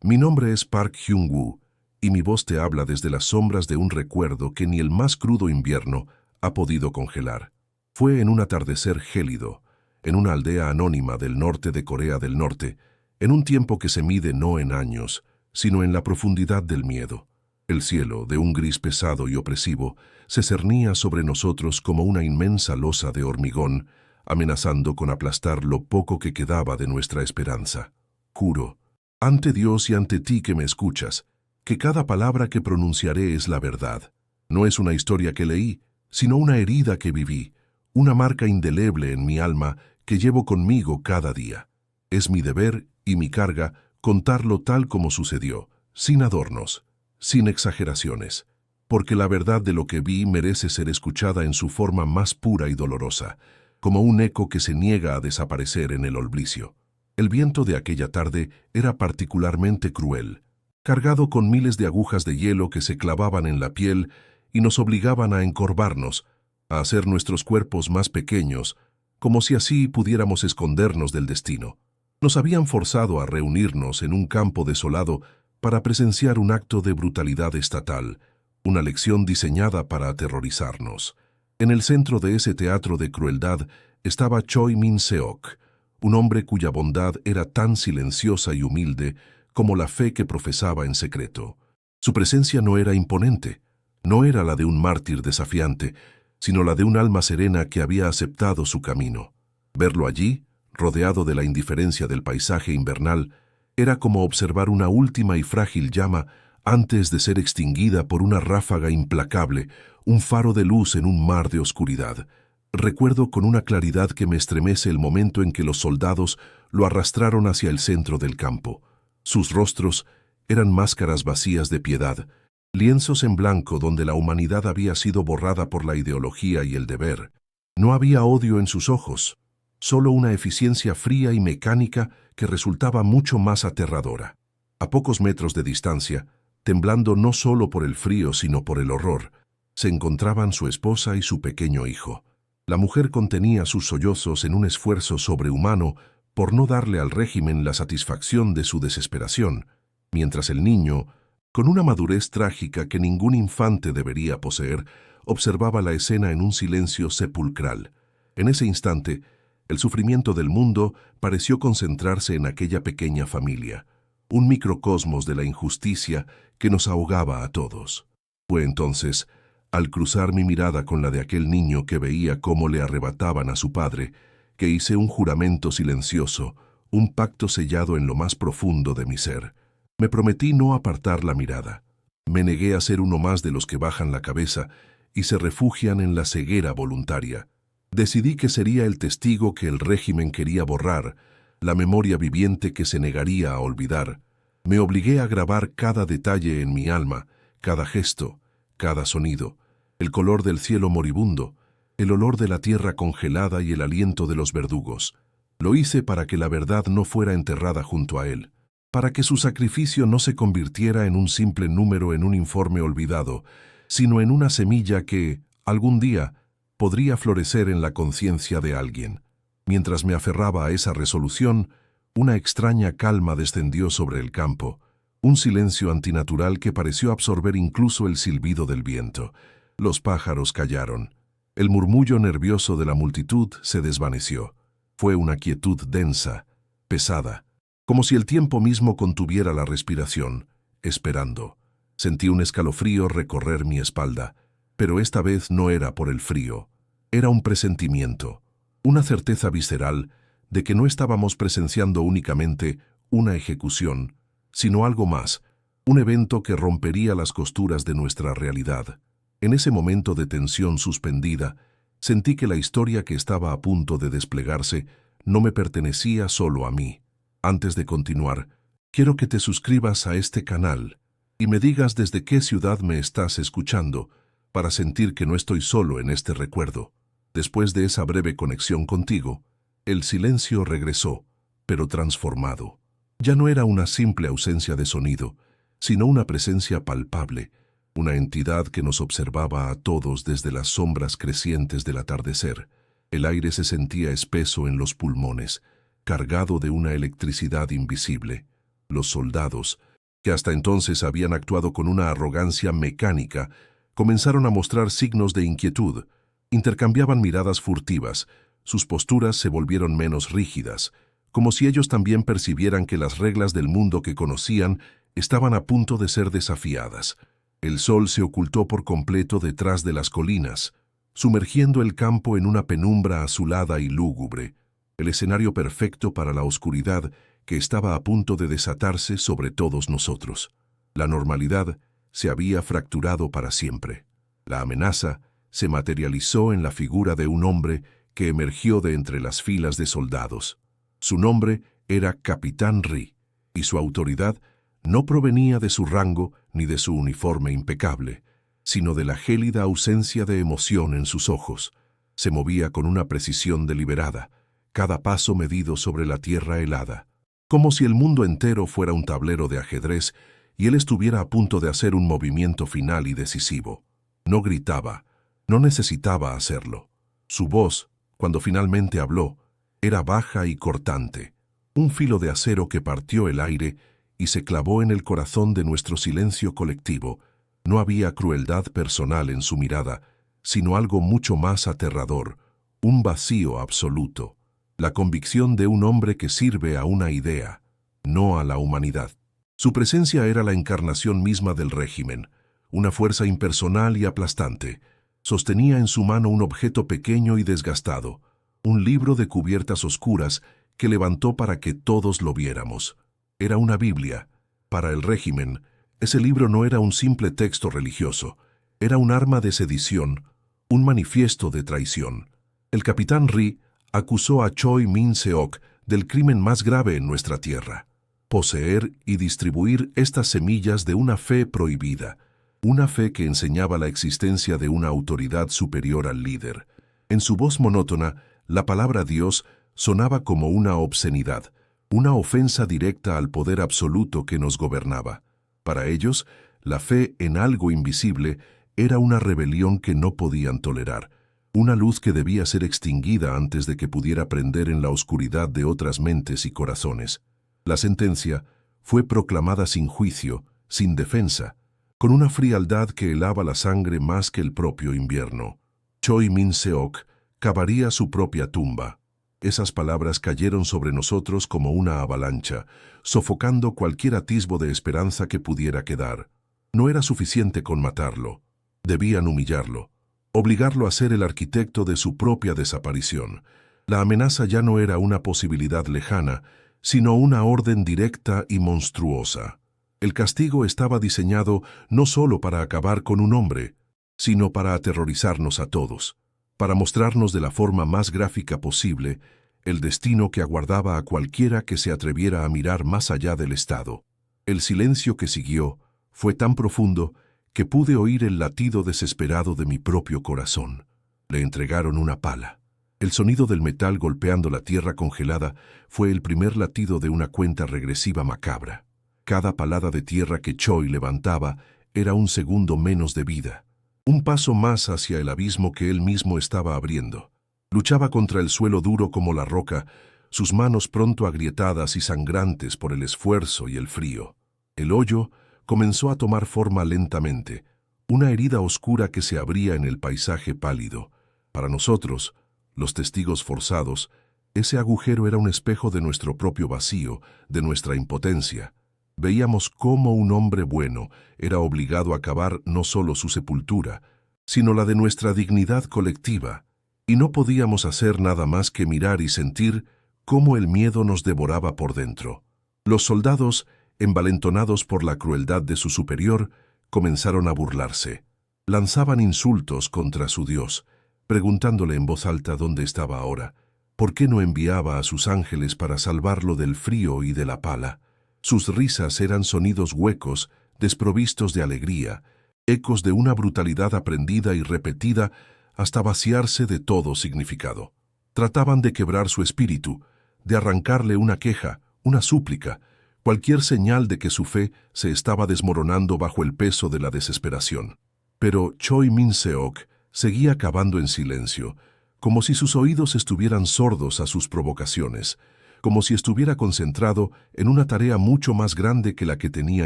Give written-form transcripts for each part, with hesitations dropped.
Mi nombre es Park Hyung-woo, y mi voz te habla desde las sombras de un recuerdo que ni el más crudo invierno ha podido congelar. Fue en un atardecer gélido, en una aldea anónima del norte de Corea del Norte, en un tiempo que se mide no en años, sino en la profundidad del miedo. El cielo, de un gris pesado y opresivo, se cernía sobre nosotros como una inmensa losa de hormigón, amenazando con aplastar lo poco que quedaba de nuestra esperanza. Juro, ante Dios y ante ti que me escuchas, que cada palabra que pronunciaré es la verdad. No es una historia que leí, sino una herida que viví, una marca indeleble en mi alma que llevo conmigo cada día. Es mi deber y mi carga contarlo tal como sucedió, sin adornos, sin exageraciones, porque la verdad de lo que vi merece ser escuchada en su forma más pura y dolorosa, como un eco que se niega a desaparecer en el olvicio. El viento de aquella tarde era particularmente cruel, cargado con miles de agujas de hielo que se clavaban en la piel y nos obligaban a encorvarnos, a hacer nuestros cuerpos más pequeños, como si así pudiéramos escondernos del destino. Nos habían forzado a reunirnos en un campo desolado para presenciar un acto de brutalidad estatal, una lección diseñada para aterrorizarnos. En el centro de ese teatro de crueldad estaba Choi Min-seok, un hombre cuya bondad era tan silenciosa y humilde como la fe que profesaba en secreto. Su presencia no era imponente, no era la de un mártir desafiante, sino la de un alma serena que había aceptado su camino. Verlo allí, rodeado de la indiferencia del paisaje invernal, era como observar una última y frágil llama antes de ser extinguida por una ráfaga implacable, un faro de luz en un mar de oscuridad. Recuerdo con una claridad que me estremece el momento en que los soldados lo arrastraron hacia el centro del campo. Sus rostros eran máscaras vacías de piedad, lienzos en blanco donde la humanidad había sido borrada por la ideología y el deber. No había odio en sus ojos, solo una eficiencia fría y mecánica que resultaba mucho más aterradora. A pocos metros de distancia, temblando no solo por el frío sino por el horror, se encontraban su esposa y su pequeño hijo. La mujer contenía sus sollozos en un esfuerzo sobrehumano por no darle al régimen la satisfacción de su desesperación, mientras el niño, con una madurez trágica que ningún infante debería poseer, observaba la escena en un silencio sepulcral. En ese instante, el sufrimiento del mundo pareció concentrarse en aquella pequeña familia, un microcosmos de la injusticia que nos ahogaba a todos. Fue entonces, al cruzar mi mirada con la de aquel niño que veía cómo le arrebataban a su padre, que hice un juramento silencioso, un pacto sellado en lo más profundo de mi ser. Me prometí no apartar la mirada. Me negué a ser uno más de los que bajan la cabeza y se refugian en la ceguera voluntaria. Decidí que sería el testigo que el régimen quería borrar, la memoria viviente que se negaría a olvidar. Me obligué a grabar cada detalle en mi alma, cada gesto, cada sonido, el color del cielo moribundo, el olor de la tierra congelada y el aliento de los verdugos. Lo hice para que la verdad no fuera enterrada junto a él, para que su sacrificio no se convirtiera en un simple número en un informe olvidado, sino en una semilla que, algún día, podría florecer en la conciencia de alguien. Mientras me aferraba a esa resolución, una extraña calma descendió sobre el campo, un silencio antinatural que pareció absorber incluso el silbido del viento. Los pájaros callaron. El murmullo nervioso de la multitud se desvaneció. Fue una quietud densa, pesada, como si el tiempo mismo contuviera la respiración, esperando. Sentí un escalofrío recorrer mi espalda, pero esta vez no era por el frío. Era un presentimiento, una certeza visceral de que no estábamos presenciando únicamente una ejecución, sino algo más, un evento que rompería las costuras de nuestra realidad. En ese momento de tensión suspendida, sentí que la historia que estaba a punto de desplegarse no me pertenecía solo a mí. Antes de continuar, quiero que te suscribas a este canal y me digas desde qué ciudad me estás escuchando, para sentir que no estoy solo en este recuerdo. Después de esa breve conexión contigo, el silencio regresó, pero transformado. Ya no era una simple ausencia de sonido, sino una presencia palpable, una entidad que nos observaba a todos desde las sombras crecientes del atardecer. El aire se sentía espeso en los pulmones, cargado de una electricidad invisible. Los soldados, que hasta entonces habían actuado con una arrogancia mecánica, comenzaron a mostrar signos de inquietud, intercambiaban miradas furtivas, sus posturas se volvieron menos rígidas, como si ellos también percibieran que las reglas del mundo que conocían estaban a punto de ser desafiadas. El sol se ocultó por completo detrás de las colinas, sumergiendo el campo en una penumbra azulada y lúgubre, el escenario perfecto para la oscuridad que estaba a punto de desatarse sobre todos nosotros. La normalidad se había fracturado para siempre. La amenaza se materializó en la figura de un hombre que emergió de entre las filas de soldados. Su nombre era Capitán Ri, y su autoridad no provenía de su rango ni de su uniforme impecable, sino de la gélida ausencia de emoción en sus ojos. Se movía con una precisión deliberada, cada paso medido sobre la tierra helada, como si el mundo entero fuera un tablero de ajedrez y él estuviera a punto de hacer un movimiento final y decisivo. No gritaba, no necesitaba hacerlo. Su voz, cuando finalmente habló, era baja y cortante, un filo de acero que partió el aire y se clavó en el corazón de nuestro silencio colectivo. No había crueldad personal en su mirada, sino algo mucho más aterrador, un vacío absoluto, la convicción de un hombre que sirve a una idea, no a la humanidad. Su presencia era la encarnación misma del régimen, una fuerza impersonal y aplastante. Sostenía en su mano un objeto pequeño y desgastado, un libro de cubiertas oscuras que levantó para que todos lo viéramos. Era una Biblia. Para el régimen, ese libro no era un simple texto religioso, era un arma de sedición, un manifiesto de traición. El capitán Ri acusó a Choi Min-seok del crimen más grave en nuestra tierra: poseer y distribuir estas semillas de una fe prohibida, una fe que enseñaba la existencia de una autoridad superior al líder. En su voz monótona, la palabra Dios sonaba como una obscenidad, una ofensa directa al poder absoluto que nos gobernaba. Para ellos, la fe en algo invisible era una rebelión que no podían tolerar, una luz que debía ser extinguida antes de que pudiera prender en la oscuridad de otras mentes y corazones. La sentencia fue proclamada sin juicio, sin defensa, con una frialdad que helaba la sangre más que el propio invierno. Choi Min-seok cavaría su propia tumba. Esas palabras cayeron sobre nosotros como una avalancha, sofocando cualquier atisbo de esperanza que pudiera quedar. No era suficiente con matarlo. Debían humillarlo, obligarlo a ser el arquitecto de su propia desaparición. La amenaza ya no era una posibilidad lejana, sino una orden directa y monstruosa. El castigo estaba diseñado no solo para acabar con un hombre, sino para aterrorizarnos a todos, para mostrarnos de la forma más gráfica posible el destino que aguardaba a cualquiera que se atreviera a mirar más allá del Estado. El silencio que siguió fue tan profundo que pude oír el latido desesperado de mi propio corazón. Le entregaron una pala. El sonido del metal golpeando la tierra congelada fue el primer latido de una cuenta regresiva macabra. Cada palada de tierra que Choi levantaba era un segundo menos de vida, un paso más hacia el abismo que él mismo estaba abriendo. Luchaba contra el suelo duro como la roca, sus manos pronto agrietadas y sangrantes por el esfuerzo y el frío. El hoyo comenzó a tomar forma lentamente, una herida oscura que se abría en el paisaje pálido. Para nosotros, los testigos forzados, ese agujero era un espejo de nuestro propio vacío, de nuestra impotencia. Veíamos cómo un hombre bueno era obligado a cavar no solo su sepultura, sino la de nuestra dignidad colectiva, y no podíamos hacer nada más que mirar y sentir cómo el miedo nos devoraba por dentro. Los soldados, envalentonados por la crueldad de su superior, comenzaron a burlarse. Lanzaban insultos contra su Dios, preguntándole en voz alta dónde estaba ahora, por qué no enviaba a sus ángeles para salvarlo del frío y de la pala. Sus risas eran sonidos huecos, desprovistos de alegría, ecos de una brutalidad aprendida y repetida hasta vaciarse de todo significado. Trataban de quebrar su espíritu, de arrancarle una queja, una súplica, cualquier señal de que su fe se estaba desmoronando bajo el peso de la desesperación. Pero Choi Min-seok seguía cavando en silencio, como si sus oídos estuvieran sordos a sus provocaciones, como si estuviera concentrado en una tarea mucho más grande que la que tenía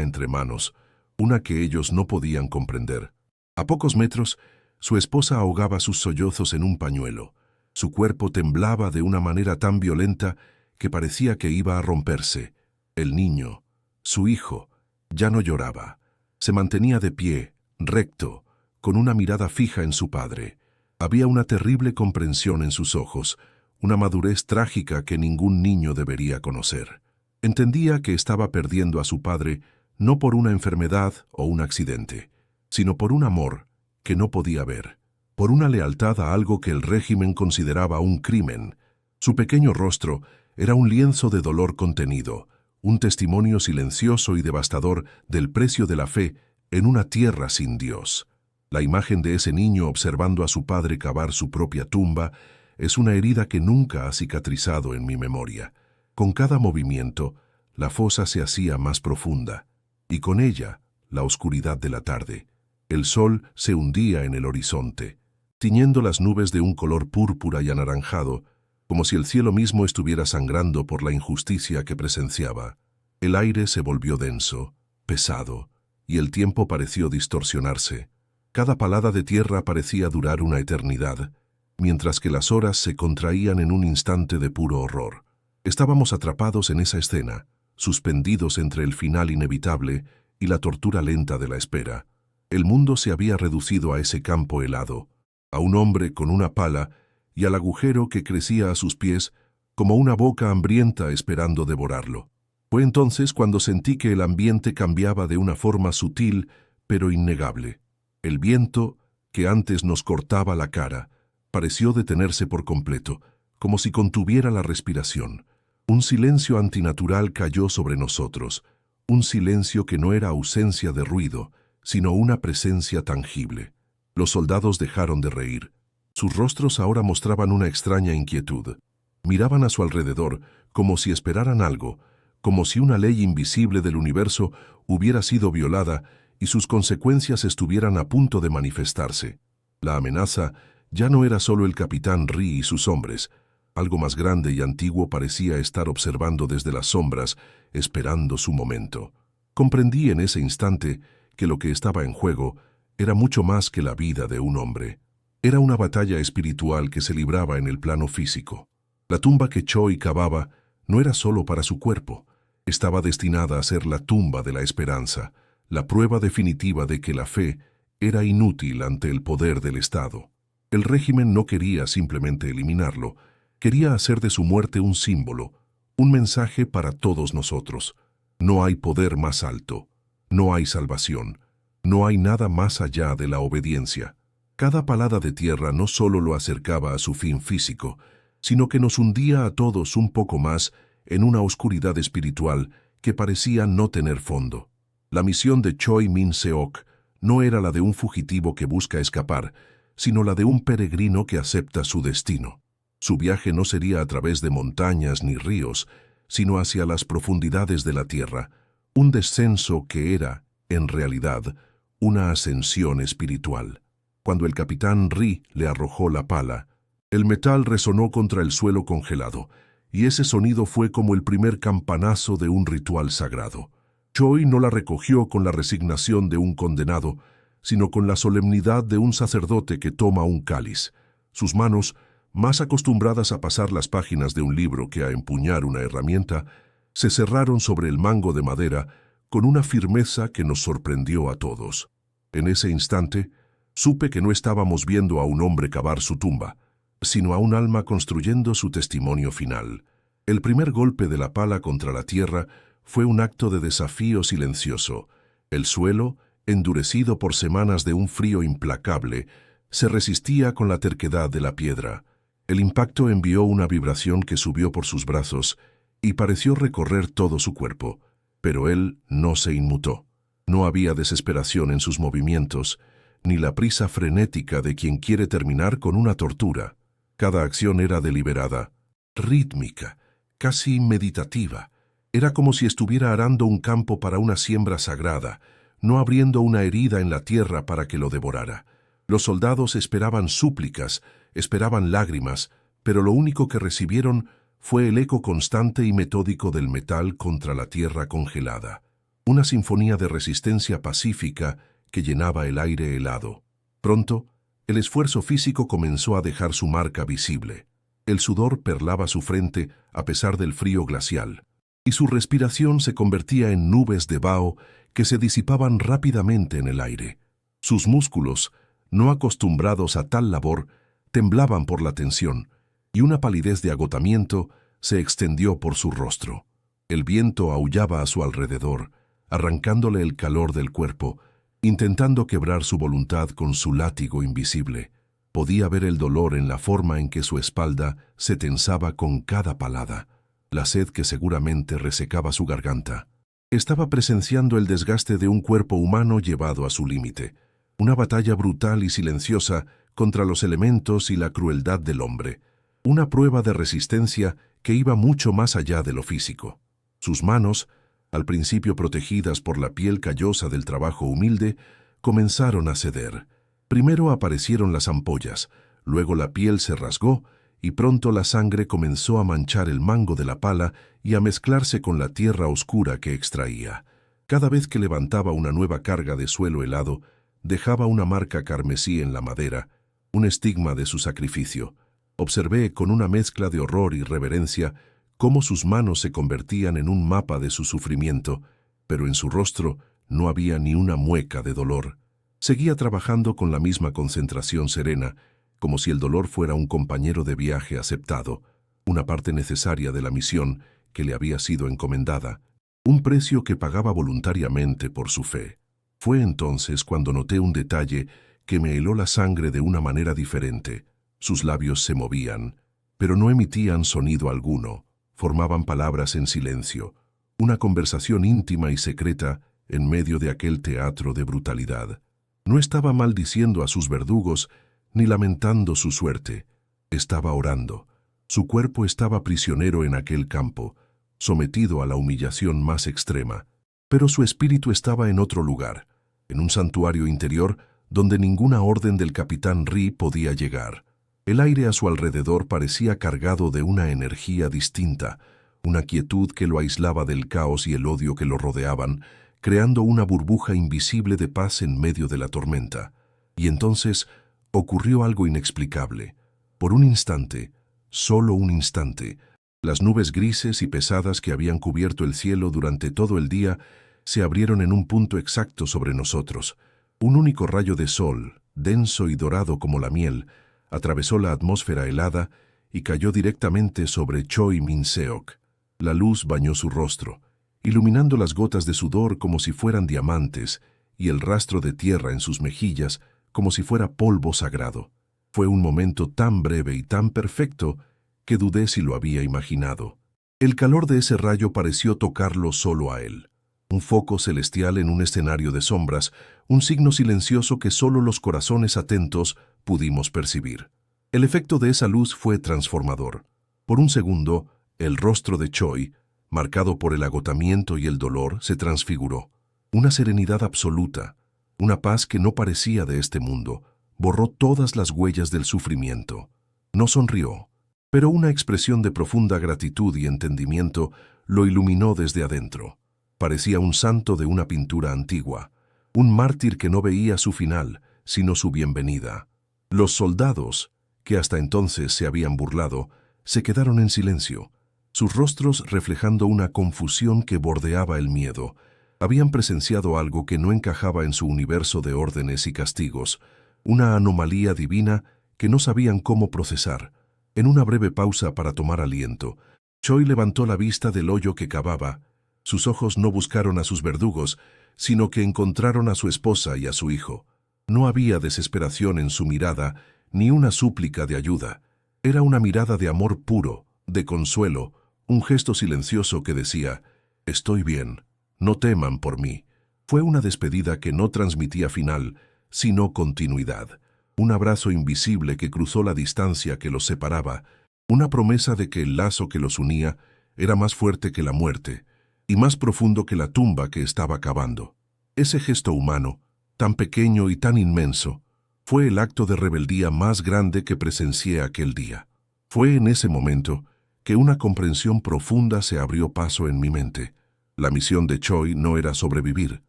entre manos, una que ellos no podían comprender. A pocos metros, su esposa ahogaba sus sollozos en un pañuelo. Su cuerpo temblaba de una manera tan violenta que parecía que iba a romperse. El niño, su hijo, ya no lloraba. Se mantenía de pie, recto, con una mirada fija en su padre. Había una terrible comprensión en sus ojos, una madurez trágica que ningún niño debería conocer. Entendía que estaba perdiendo a su padre no por una enfermedad o un accidente, sino por un amor que no podía ver, por una lealtad a algo que el régimen consideraba un crimen. Su pequeño rostro era un lienzo de dolor contenido, un testimonio silencioso y devastador del precio de la fe en una tierra sin Dios. La imagen de ese niño observando a su padre cavar su propia tumba es una herida que nunca ha cicatrizado en mi memoria. Con cada movimiento, la fosa se hacía más profunda, y con ella, la oscuridad de la tarde. El sol se hundía en el horizonte, tiñendo las nubes de un color púrpura y anaranjado, como si el cielo mismo estuviera sangrando por la injusticia que presenciaba. El aire se volvió denso, pesado, y el tiempo pareció distorsionarse. Cada palada de tierra parecía durar una eternidad, mientras que las horas se contraían en un instante de puro horror. Estábamos atrapados en esa escena, suspendidos entre el final inevitable y la tortura lenta de la espera. El mundo se había reducido a ese campo helado, a un hombre con una pala y al agujero que crecía a sus pies como una boca hambrienta esperando devorarlo. Fue entonces cuando sentí que el ambiente cambiaba de una forma sutil pero innegable. El viento, que antes nos cortaba la cara, pareció detenerse por completo, como si contuviera la respiración. Un silencio antinatural cayó sobre nosotros, un silencio que no era ausencia de ruido, sino una presencia tangible. Los soldados dejaron de reír. Sus rostros ahora mostraban una extraña inquietud. Miraban a su alrededor como si esperaran algo, como si una ley invisible del universo hubiera sido violada y sus consecuencias estuvieran a punto de manifestarse. La amenaza ya no era solo el capitán Rhee y sus hombres. Algo más grande y antiguo parecía estar observando desde las sombras, esperando su momento. Comprendí en ese instante que lo que estaba en juego era mucho más que la vida de un hombre. Era una batalla espiritual que se libraba en el plano físico. La tumba que Choi cavaba no era solo para su cuerpo. Estaba destinada a ser la tumba de la esperanza, la prueba definitiva de que la fe era inútil ante el poder del Estado. El régimen no quería simplemente eliminarlo, quería hacer de su muerte un símbolo, un mensaje para todos nosotros. No hay poder más alto, no hay salvación, no hay nada más allá de la obediencia. Cada palada de tierra no solo lo acercaba a su fin físico, sino que nos hundía a todos un poco más en una oscuridad espiritual que parecía no tener fondo. La misión de Choi Min-seok no era la de un fugitivo que busca escapar, sino la de un peregrino que acepta su destino. Su viaje no sería a través de montañas ni ríos, sino hacia las profundidades de la tierra, un descenso que era, en realidad, una ascensión espiritual. Cuando el capitán Rhee le arrojó la pala, el metal resonó contra el suelo congelado, y ese sonido fue como el primer campanazo de un ritual sagrado. Choi no la recogió con la resignación de un condenado, sino con la solemnidad de un sacerdote que toma un cáliz. Sus manos, más acostumbradas a pasar las páginas de un libro que a empuñar una herramienta, se cerraron sobre el mango de madera con una firmeza que nos sorprendió a todos. En ese instante, supe que no estábamos viendo a un hombre cavar su tumba, sino a un alma construyendo su testimonio final. El primer golpe de la pala contra la tierra fue un acto de desafío silencioso. El suelo, endurecido por semanas de un frío implacable, se resistía con la terquedad de la piedra. El impacto envió una vibración que subió por sus brazos y pareció recorrer todo su cuerpo, pero él no se inmutó. No había desesperación en sus movimientos, ni la prisa frenética de quien quiere terminar con una tortura. Cada acción era deliberada, rítmica, casi meditativa. Era como si estuviera arando un campo para una siembra sagrada, no abriendo una herida en la tierra para que lo devorara. Los soldados esperaban súplicas, esperaban lágrimas, pero lo único que recibieron fue el eco constante y metódico del metal contra la tierra congelada, una sinfonía de resistencia pacífica que llenaba el aire helado. Pronto, el esfuerzo físico comenzó a dejar su marca visible. El sudor perlaba su frente a pesar del frío glacial, y su respiración se convertía en nubes de vaho que se disipaban rápidamente en el aire. Sus músculos, no acostumbrados a tal labor, temblaban por la tensión, y una palidez de agotamiento se extendió por su rostro. El viento aullaba a su alrededor, arrancándole el calor del cuerpo, intentando quebrar su voluntad con su látigo invisible. Podía ver el dolor en la forma en que su espalda se tensaba con cada palada, la sed que seguramente resecaba su garganta. Estaba presenciando el desgaste de un cuerpo humano llevado a su límite, una batalla brutal y silenciosa contra los elementos y la crueldad del hombre, una prueba de resistencia que iba mucho más allá de lo físico. Sus manos, al principio protegidas por la piel callosa del trabajo humilde, comenzaron a ceder. Primero aparecieron las ampollas, luego la piel se rasgó y pronto la sangre comenzó a manchar el mango de la pala y a mezclarse con la tierra oscura que extraía. Cada vez que levantaba una nueva carga de suelo helado, dejaba una marca carmesí en la madera, un estigma de su sacrificio. Observé con una mezcla de horror y reverencia cómo sus manos se convertían en un mapa de su sufrimiento, pero en su rostro no había ni una mueca de dolor. Seguía trabajando con la misma concentración serena, como si el dolor fuera un compañero de viaje aceptado, una parte necesaria de la misión que le había sido encomendada, un precio que pagaba voluntariamente por su fe. Fue entonces cuando noté un detalle que me heló la sangre de una manera diferente. Sus labios se movían, pero no emitían sonido alguno, formaban palabras en silencio, una conversación íntima y secreta en medio de aquel teatro de brutalidad. No estaba maldiciendo a sus verdugos ni lamentando su suerte, estaba orando. Su cuerpo estaba prisionero en aquel campo, sometido a la humillación más extrema, pero su espíritu estaba en otro lugar, en un santuario interior donde ninguna orden del capitán Ri podía llegar. El aire a su alrededor parecía cargado de una energía distinta, una quietud que lo aislaba del caos y el odio que lo rodeaban, creando una burbuja invisible de paz en medio de la tormenta. Y entonces ocurrió algo inexplicable. Por un instante, solo un instante, las nubes grises y pesadas que habían cubierto el cielo durante todo el día se abrieron en un punto exacto sobre nosotros. Un único rayo de sol, denso y dorado como la miel, atravesó la atmósfera helada y cayó directamente sobre Choi Min-seok. La luz bañó su rostro, iluminando las gotas de sudor como si fueran diamantes y el rastro de tierra en sus mejillas como si fuera polvo sagrado. Fue un momento tan breve y tan perfecto que dudé si lo había imaginado. El calor de ese rayo pareció tocarlo solo a él. Un foco celestial en un escenario de sombras, un signo silencioso que solo los corazones atentos pudimos percibir. El efecto de esa luz fue transformador. Por un segundo, el rostro de Choi, marcado por el agotamiento y el dolor, se transfiguró. Una serenidad absoluta, una paz que no parecía de este mundo, borró todas las huellas del sufrimiento. No sonrió, pero una expresión de profunda gratitud y entendimiento lo iluminó desde adentro. Parecía un santo de una pintura antigua, un mártir que no veía su final, sino su bienvenida. Los soldados, que hasta entonces se habían burlado, se quedaron en silencio, sus rostros reflejando una confusión que bordeaba el miedo. Habían presenciado algo que no encajaba en su universo de órdenes y castigos, una anomalía divina que no sabían cómo procesar. En una breve pausa para tomar aliento, Choi levantó la vista del hoyo que cavaba. Sus ojos no buscaron a sus verdugos, sino que encontraron a su esposa y a su hijo. No había desesperación en su mirada, ni una súplica de ayuda. Era una mirada de amor puro, de consuelo, un gesto silencioso que decía, «Estoy bien, no teman por mí». Fue una despedida que no transmitía final, sino continuidad. Un abrazo invisible que cruzó la distancia que los separaba, una promesa de que el lazo que los unía era más fuerte que la muerte, y más profundo que la tumba que estaba cavando. Ese gesto humano, tan pequeño y tan inmenso, fue el acto de rebeldía más grande que presencié aquel día. Fue en ese momento que una comprensión profunda se abrió paso en mi mente. La misión de Choi no era sobrevivir.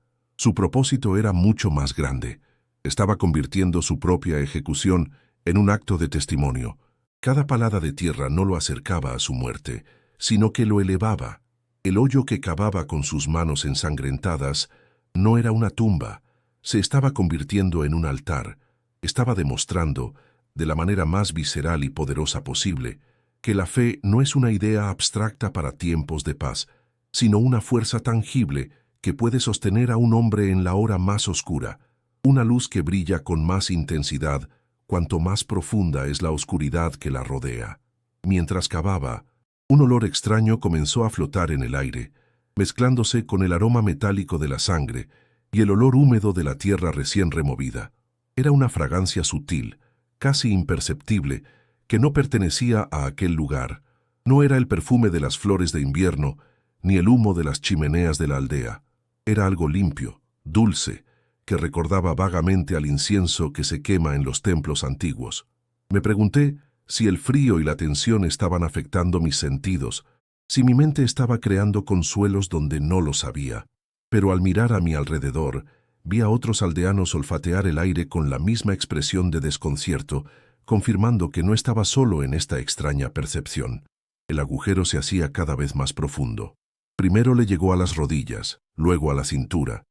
Su propósito era mucho más grande. Estaba convirtiendo su propia ejecución en un acto de testimonio. Cada palada de tierra no lo acercaba a su muerte, sino que lo elevaba. El hoyo que cavaba con sus manos ensangrentadas no era una tumba, se estaba convirtiendo en un altar. Estaba demostrando, de la manera más visceral y poderosa posible, que la fe no es una idea abstracta para tiempos de paz, sino una fuerza tangible que puede sostener a un hombre en la hora más oscura, una luz que brilla con más intensidad cuanto más profunda es la oscuridad que la rodea. Mientras cavaba, un olor extraño comenzó a flotar en el aire, mezclándose con el aroma metálico de la sangre y el olor húmedo de la tierra recién removida. Era una fragancia sutil, casi imperceptible, que no pertenecía a aquel lugar. No era el perfume de las flores de invierno, ni el humo de las chimeneas de la aldea. Era algo limpio, dulce, que recordaba vagamente al incienso que se quema en los templos antiguos. Me pregunté si el frío y la tensión estaban afectando mis sentidos, si mi mente estaba creando consuelos donde no los había. Pero al mirar a mi alrededor, vi a otros aldeanos olfatear el aire con la misma expresión de desconcierto, confirmando que no estaba solo en esta extraña percepción. El agujero se hacía cada vez más profundo. Primero le llegó a las rodillas, luego a la cintura.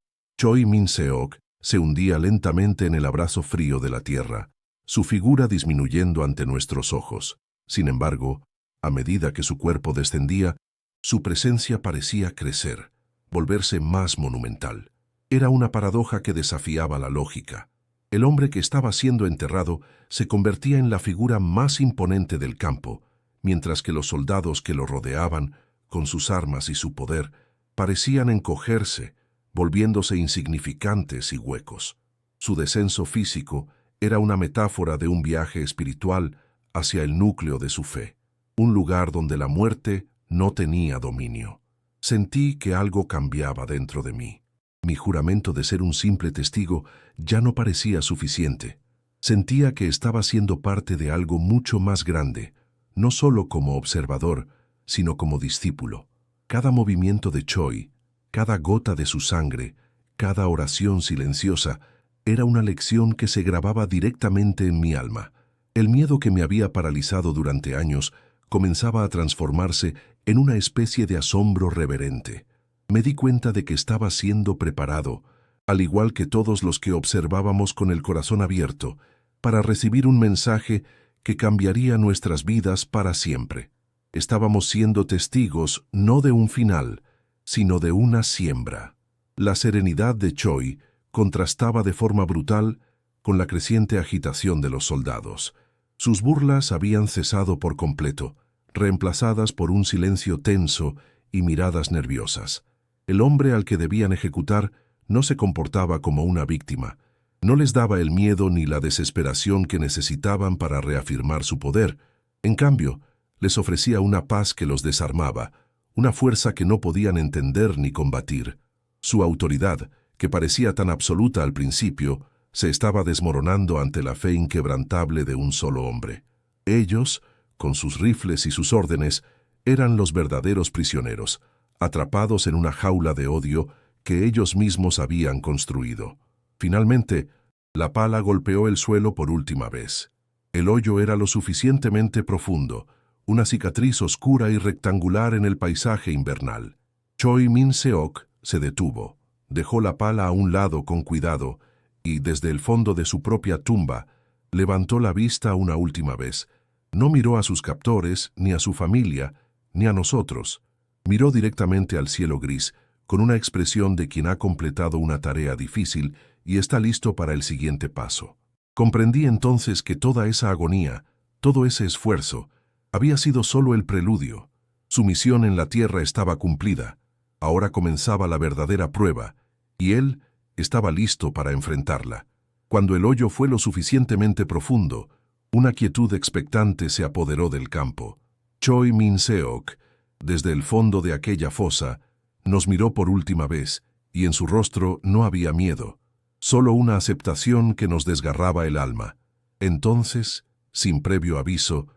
Choi Min-seok se hundía lentamente en el abrazo frío de la tierra, su figura disminuyendo ante nuestros ojos. Sin embargo, a medida que su cuerpo descendía, su presencia parecía crecer, volverse más monumental. Era una paradoja que desafiaba la lógica. El hombre que estaba siendo enterrado se convertía en la figura más imponente del campo, mientras que los soldados que lo rodeaban, con sus armas y su poder, parecían encogerse, volviéndose insignificantes y huecos. Su descenso físico era una metáfora de un viaje espiritual hacia el núcleo de su fe, un lugar donde la muerte no tenía dominio. Sentí que algo cambiaba dentro de mí. Mi juramento de ser un simple testigo ya no parecía suficiente. Sentía que estaba siendo parte de algo mucho más grande, no solo como observador, sino como discípulo. Cada movimiento de Choi, cada gota de su sangre, cada oración silenciosa, era una lección que se grababa directamente en mi alma. El miedo que me había paralizado durante años comenzaba a transformarse en una especie de asombro reverente. Me di cuenta de que estaba siendo preparado, al igual que todos los que observábamos con el corazón abierto, para recibir un mensaje que cambiaría nuestras vidas para siempre. Estábamos siendo testigos no de un final, sino de una siembra. La serenidad de Choi contrastaba de forma brutal con la creciente agitación de los soldados. Sus burlas habían cesado por completo, reemplazadas por un silencio tenso y miradas nerviosas. El hombre al que debían ejecutar no se comportaba como una víctima. No les daba el miedo ni la desesperación que necesitaban para reafirmar su poder. En cambio, les ofrecía una paz que los desarmaba, una fuerza que no podían entender ni combatir. Su autoridad, que parecía tan absoluta al principio, se estaba desmoronando ante la fe inquebrantable de un solo hombre. Ellos, con sus rifles y sus órdenes, eran los verdaderos prisioneros, atrapados en una jaula de odio que ellos mismos habían construido. Finalmente, la pala golpeó el suelo por última vez. El hoyo era lo suficientemente profundo, una cicatriz oscura y rectangular en el paisaje invernal. Choi Min-seok se detuvo, dejó la pala a un lado con cuidado y, desde el fondo de su propia tumba, levantó la vista una última vez. No miró a sus captores, ni a su familia, ni a nosotros. Miró directamente al cielo gris, con una expresión de quien ha completado una tarea difícil y está listo para el siguiente paso. Comprendí entonces que toda esa agonía, todo ese esfuerzo, había sido solo el preludio. Su misión en la tierra estaba cumplida. Ahora comenzaba la verdadera prueba, y él estaba listo para enfrentarla. Cuando el hoyo fue lo suficientemente profundo, una quietud expectante se apoderó del campo. Choi Min-seok, desde el fondo de aquella fosa, nos miró por última vez, y en su rostro no había miedo, solo una aceptación que nos desgarraba el alma. Entonces, sin previo aviso,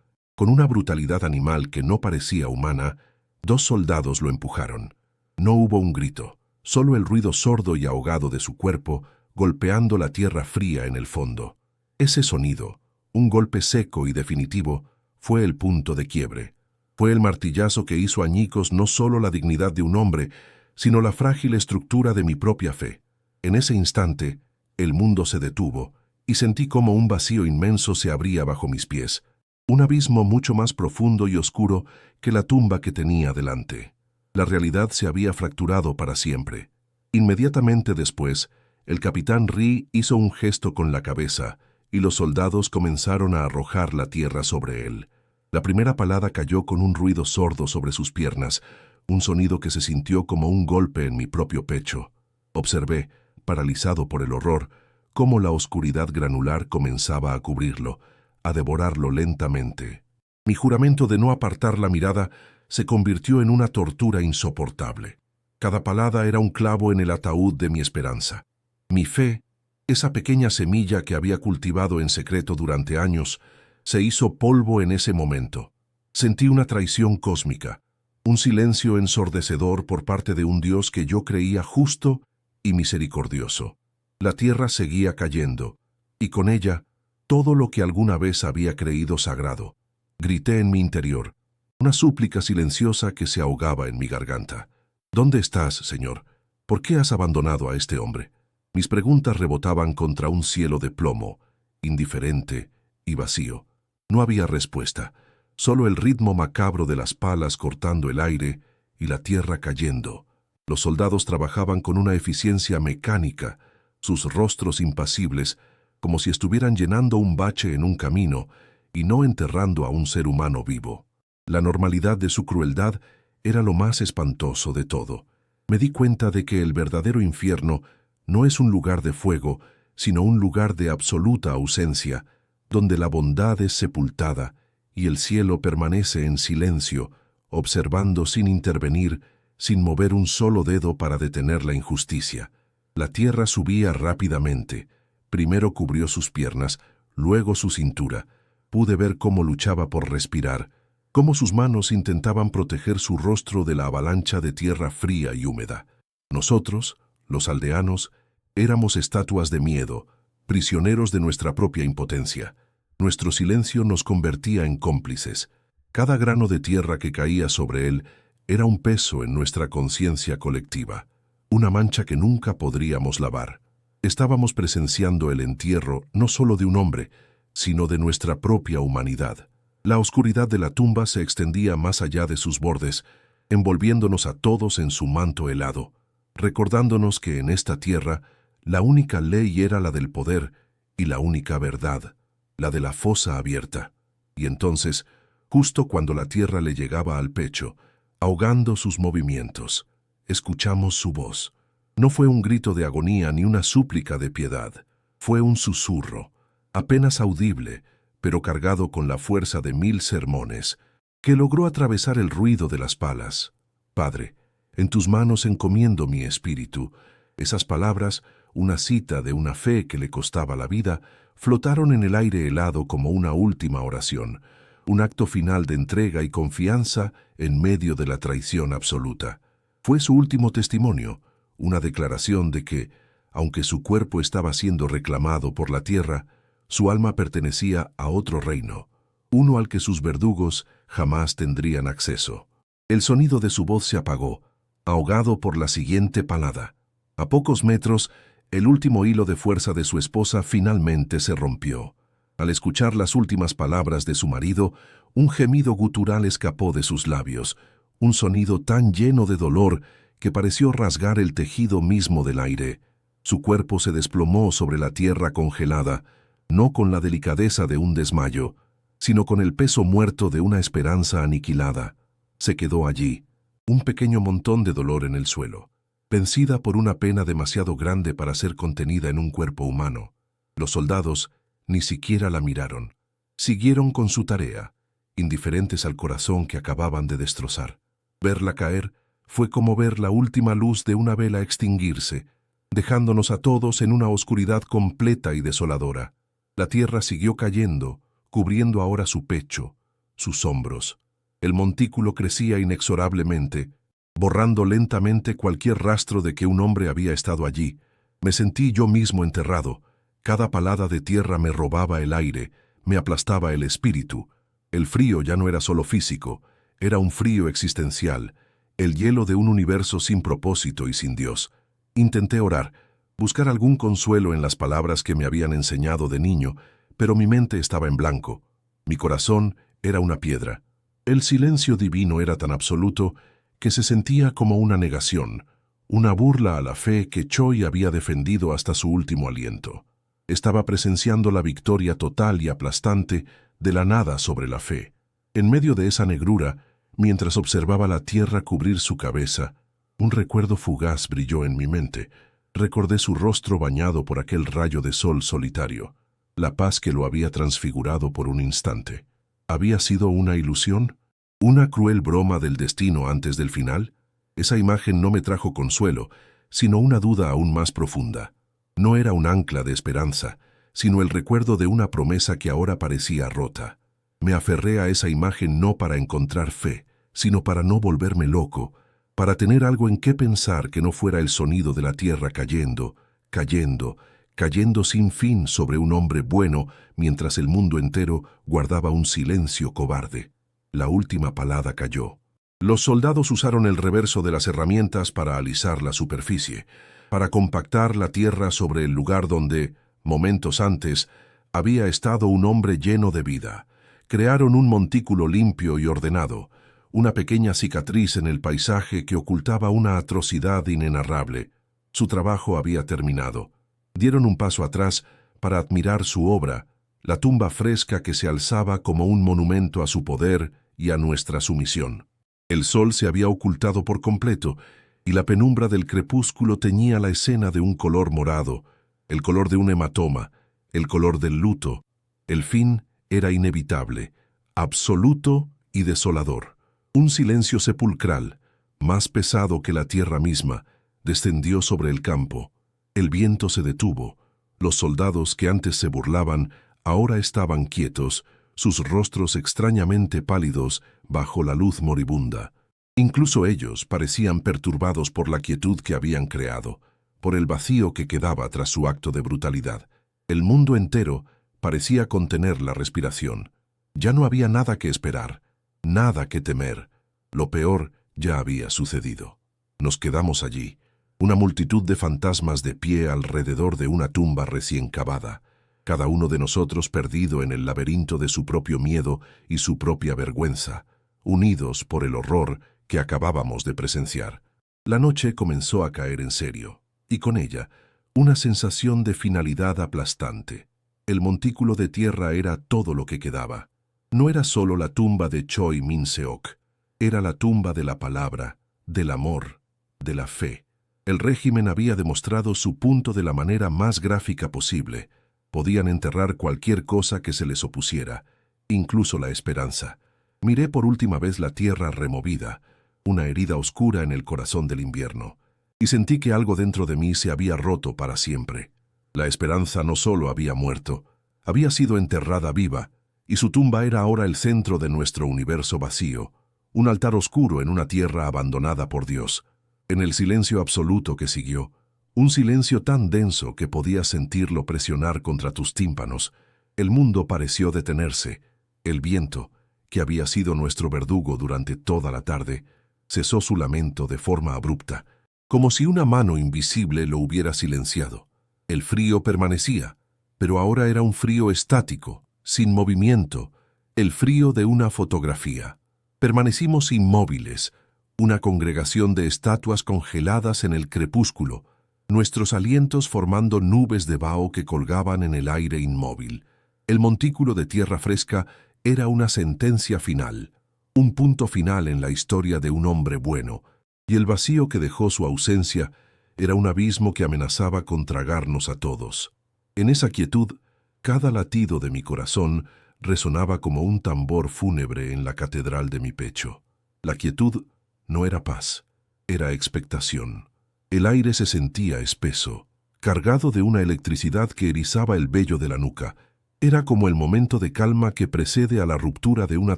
Con una brutalidad animal que no parecía humana, 2 soldados lo empujaron. No hubo un grito, solo el ruido sordo y ahogado de su cuerpo golpeando la tierra fría en el fondo. Ese sonido, un golpe seco y definitivo, fue el punto de quiebre. Fue el martillazo que hizo añicos no solo la dignidad de un hombre, sino la frágil estructura de mi propia fe. En ese instante, el mundo se detuvo y sentí como un vacío inmenso se abría bajo mis pies, un abismo mucho más profundo y oscuro que la tumba que tenía delante. La realidad se había fracturado para siempre. Inmediatamente después, el capitán Ri hizo un gesto con la cabeza y los soldados comenzaron a arrojar la tierra sobre él. La primera palada cayó con un ruido sordo sobre sus piernas, un sonido que se sintió como un golpe en mi propio pecho. Observé, paralizado por el horror, cómo la oscuridad granular comenzaba a cubrirlo, a devorarlo lentamente. Mi juramento de no apartar la mirada se convirtió en una tortura insoportable. Cada palada era un clavo en el ataúd de mi esperanza. Mi fe, esa pequeña semilla que había cultivado en secreto durante años, se hizo polvo en ese momento. Sentí una traición cósmica, un silencio ensordecedor por parte de un Dios que yo creía justo y misericordioso. La tierra seguía cayendo, y con ella, todo lo que alguna vez había creído sagrado. Grité en mi interior, una súplica silenciosa que se ahogaba en mi garganta. ¿Dónde estás, Señor? ¿Por qué has abandonado a este hombre? Mis preguntas rebotaban contra un cielo de plomo, indiferente y vacío. No había respuesta, solo el ritmo macabro de las palas cortando el aire y la tierra cayendo. Los soldados trabajaban con una eficiencia mecánica, sus rostros impasibles, como si estuvieran llenando un bache en un camino y no enterrando a un ser humano vivo. La normalidad de su crueldad era lo más espantoso de todo. Me di cuenta de que el verdadero infierno no es un lugar de fuego, sino un lugar de absoluta ausencia, donde la bondad es sepultada y el cielo permanece en silencio, observando sin intervenir, sin mover un solo dedo para detener la injusticia. La tierra subía rápidamente. Primero cubrió sus piernas, luego su cintura. Pude ver cómo luchaba por respirar, cómo sus manos intentaban proteger su rostro de la avalancha de tierra fría y húmeda. Nosotros, los aldeanos, éramos estatuas de miedo, prisioneros de nuestra propia impotencia. Nuestro silencio nos convertía en cómplices. Cada grano de tierra que caía sobre él era un peso en nuestra conciencia colectiva, una mancha que nunca podríamos lavar. Estábamos presenciando el entierro no solo de un hombre, sino de nuestra propia humanidad. La oscuridad de la tumba se extendía más allá de sus bordes, envolviéndonos a todos en su manto helado, recordándonos que en esta tierra la única ley era la del poder y la única verdad, la de la fosa abierta. Y entonces, justo cuando la tierra le llegaba al pecho, ahogando sus movimientos, escuchamos su voz. No fue un grito de agonía ni una súplica de piedad, fue un susurro, apenas audible, pero cargado con la fuerza de 1000 sermones, que logró atravesar el ruido de las palas. Padre, en tus manos encomiendo mi espíritu. Esas palabras, una cita de una fe que le costaba la vida, flotaron en el aire helado como una última oración, un acto final de entrega y confianza en medio de la traición absoluta. Fue su último testimonio, una declaración de que, aunque su cuerpo estaba siendo reclamado por la tierra, su alma pertenecía a otro reino, uno al que sus verdugos jamás tendrían acceso. El sonido de su voz se apagó, ahogado por la siguiente palada. A pocos metros, el último hilo de fuerza de su esposa finalmente se rompió. Al escuchar las últimas palabras de su marido, un gemido gutural escapó de sus labios, un sonido tan lleno de dolor que pareció rasgar el tejido mismo del aire. Su cuerpo se desplomó sobre la tierra congelada, no con la delicadeza de un desmayo, sino con el peso muerto de una esperanza aniquilada. Se quedó allí, un pequeño montón de dolor en el suelo, vencida por una pena demasiado grande para ser contenida en un cuerpo humano. Los soldados ni siquiera la miraron. Siguieron con su tarea, indiferentes al corazón que acababan de destrozar. Verla caer fue como ver la última luz de una vela extinguirse, dejándonos a todos en una oscuridad completa y desoladora. La tierra siguió cayendo, cubriendo ahora su pecho, sus hombros. El montículo crecía inexorablemente, borrando lentamente cualquier rastro de que un hombre había estado allí. Me sentí yo mismo enterrado. Cada palada de tierra me robaba el aire, me aplastaba el espíritu. El frío ya no era solo físico, era un frío existencial, el hielo de un universo sin propósito y sin Dios. Intenté orar, buscar algún consuelo en las palabras que me habían enseñado de niño, pero mi mente estaba en blanco. Mi corazón era una piedra. El silencio divino era tan absoluto que se sentía como una negación, una burla a la fe que Choi había defendido hasta su último aliento. Estaba presenciando la victoria total y aplastante de la nada sobre la fe. En medio de esa negrura, mientras observaba la tierra cubrir su cabeza, un recuerdo fugaz brilló en mi mente. Recordé su rostro bañado por aquel rayo de sol solitario, la paz que lo había transfigurado por un instante. ¿Había sido una ilusión? ¿Una cruel broma del destino antes del final? Esa imagen no me trajo consuelo, sino una duda aún más profunda. No era un ancla de esperanza, sino el recuerdo de una promesa que ahora parecía rota. Me aferré a esa imagen no para encontrar fe, sino para no volverme loco, para tener algo en qué pensar que no fuera el sonido de la tierra cayendo, cayendo, cayendo sin fin sobre un hombre bueno, mientras el mundo entero guardaba un silencio cobarde. La última palada cayó. Los soldados usaron el reverso de las herramientas para alisar la superficie, para compactar la tierra sobre el lugar donde, momentos antes, había estado un hombre lleno de vida. Crearon un montículo limpio y ordenado, una pequeña cicatriz en el paisaje que ocultaba una atrocidad inenarrable. Su trabajo había terminado. Dieron un paso atrás para admirar su obra, la tumba fresca que se alzaba como un monumento a su poder y a nuestra sumisión. El sol se había ocultado por completo, y la penumbra del crepúsculo teñía la escena de un color morado, el color de un hematoma, el color del luto. El fin era inevitable, absoluto y desolador. Un silencio sepulcral, más pesado que la tierra misma, descendió sobre el campo. El viento se detuvo. Los soldados que antes se burlaban ahora estaban quietos, sus rostros extrañamente pálidos bajo la luz moribunda. Incluso ellos parecían perturbados por la quietud que habían creado, por el vacío que quedaba tras su acto de brutalidad. El mundo entero parecía contener la respiración. Ya no había nada que esperar, nada que temer. Lo peor ya había sucedido. Nos quedamos allí, una multitud de fantasmas de pie alrededor de una tumba recién cavada, cada uno de nosotros perdido en el laberinto de su propio miedo y su propia vergüenza, unidos por el horror que acabábamos de presenciar. La noche comenzó a caer en serio, y con ella una sensación de finalidad aplastante. El montículo de tierra era todo lo que quedaba. No era solo la tumba de Choi Min-seok, era la tumba de la palabra, del amor, de la fe. El régimen había demostrado su punto de la manera más gráfica posible. Podían enterrar cualquier cosa que se les opusiera, incluso la esperanza. Miré por última vez la tierra removida, una herida oscura en el corazón del invierno, y sentí que algo dentro de mí se había roto para siempre. La esperanza no solo había muerto, había sido enterrada viva, y su tumba era ahora el centro de nuestro universo vacío, un altar oscuro en una tierra abandonada por Dios. En el silencio absoluto que siguió, un silencio tan denso que podías sentirlo presionar contra tus tímpanos, el mundo pareció detenerse. El viento, que había sido nuestro verdugo durante toda la tarde, cesó su lamento de forma abrupta, como si una mano invisible lo hubiera silenciado. El frío permanecía, pero ahora era un frío estático, sin movimiento, el frío de una fotografía. Permanecimos inmóviles, una congregación de estatuas congeladas en el crepúsculo, nuestros alientos formando nubes de vaho que colgaban en el aire inmóvil. El montículo de tierra fresca era una sentencia final, un punto final en la historia de un hombre bueno, y el vacío que dejó su ausencia era un abismo que amenazaba con tragarnos a todos. En esa quietud, cada latido de mi corazón resonaba como un tambor fúnebre en la catedral de mi pecho. La quietud no era paz, era expectación. El aire se sentía espeso, cargado de una electricidad que erizaba el vello de la nuca, Era como el momento de calma que precede a la ruptura de una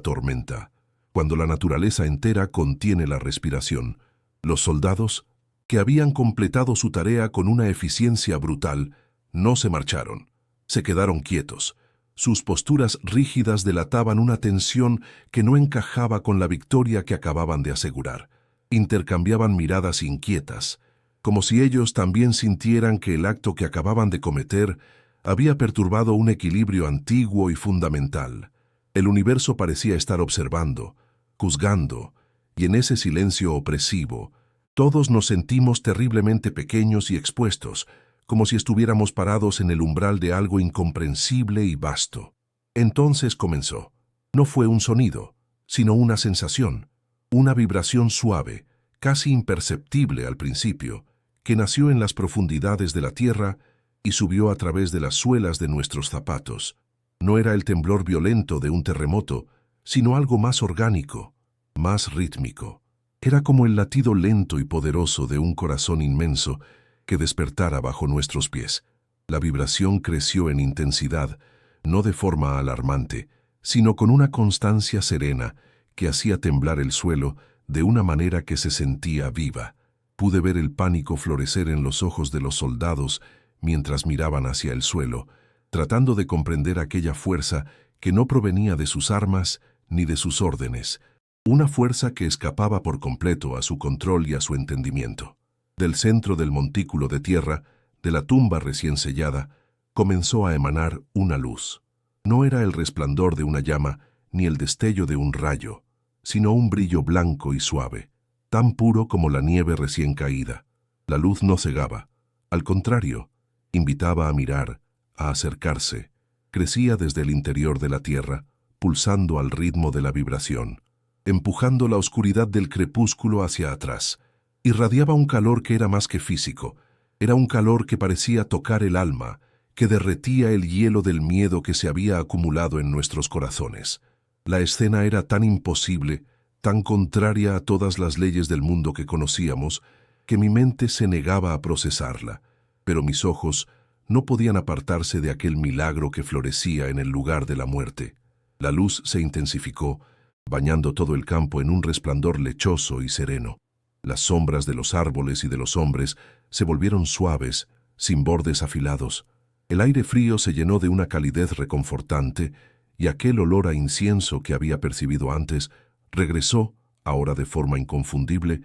tormenta, cuando la naturaleza entera contiene la respiración. Los soldados, que habían completado su tarea con una eficiencia brutal, no se marcharon. Se quedaron quietos. Sus posturas rígidas delataban una tensión que no encajaba con la victoria que acababan de asegurar. Intercambiaban miradas inquietas, como si ellos también sintieran que el acto que acababan de cometer había perturbado un equilibrio antiguo y fundamental. El universo parecía estar observando, juzgando, y en ese silencio opresivo, todos nos sentimos terriblemente pequeños y expuestos, como si estuviéramos parados en el umbral de algo incomprensible y vasto. Entonces comenzó. No fue un sonido, sino una sensación, una vibración suave, casi imperceptible al principio, que nació en las profundidades de la tierra y subió a través de las suelas de nuestros zapatos. No era el temblor violento de un terremoto, sino algo más orgánico, más rítmico. Era como el latido lento y poderoso de un corazón inmenso que despertara bajo nuestros pies. La vibración creció en intensidad, no de forma alarmante, sino con una constancia serena que hacía temblar el suelo de una manera que se sentía viva. Pude ver el pánico florecer en los ojos de los soldados mientras miraban hacia el suelo, tratando de comprender aquella fuerza que no provenía de sus armas ni de sus órdenes, una fuerza que escapaba por completo a su control y a su entendimiento. Del centro del montículo de tierra, de la tumba recién sellada, comenzó a emanar una luz. No era el resplandor de una llama ni el destello de un rayo, sino un brillo blanco y suave, tan puro como la nieve recién caída. La luz no cegaba, al contrario, invitaba a mirar, a acercarse. Crecía desde el interior de la tierra, pulsando al ritmo de la vibración, empujando la oscuridad del crepúsculo hacia atrás. Irradiaba un calor que era más que físico, era un calor que parecía tocar el alma, que derretía el hielo del miedo que se había acumulado en nuestros corazones. La escena era tan imposible, tan contraria a todas las leyes del mundo que conocíamos, que mi mente se negaba a procesarla, pero mis ojos no podían apartarse de aquel milagro que florecía en el lugar de la muerte. La luz se intensificó, bañando todo el campo en un resplandor lechoso y sereno. Las sombras de los árboles y de los hombres se volvieron suaves, sin bordes afilados. El aire frío se llenó de una calidez reconfortante y aquel olor a incienso que había percibido antes regresó, ahora de forma inconfundible,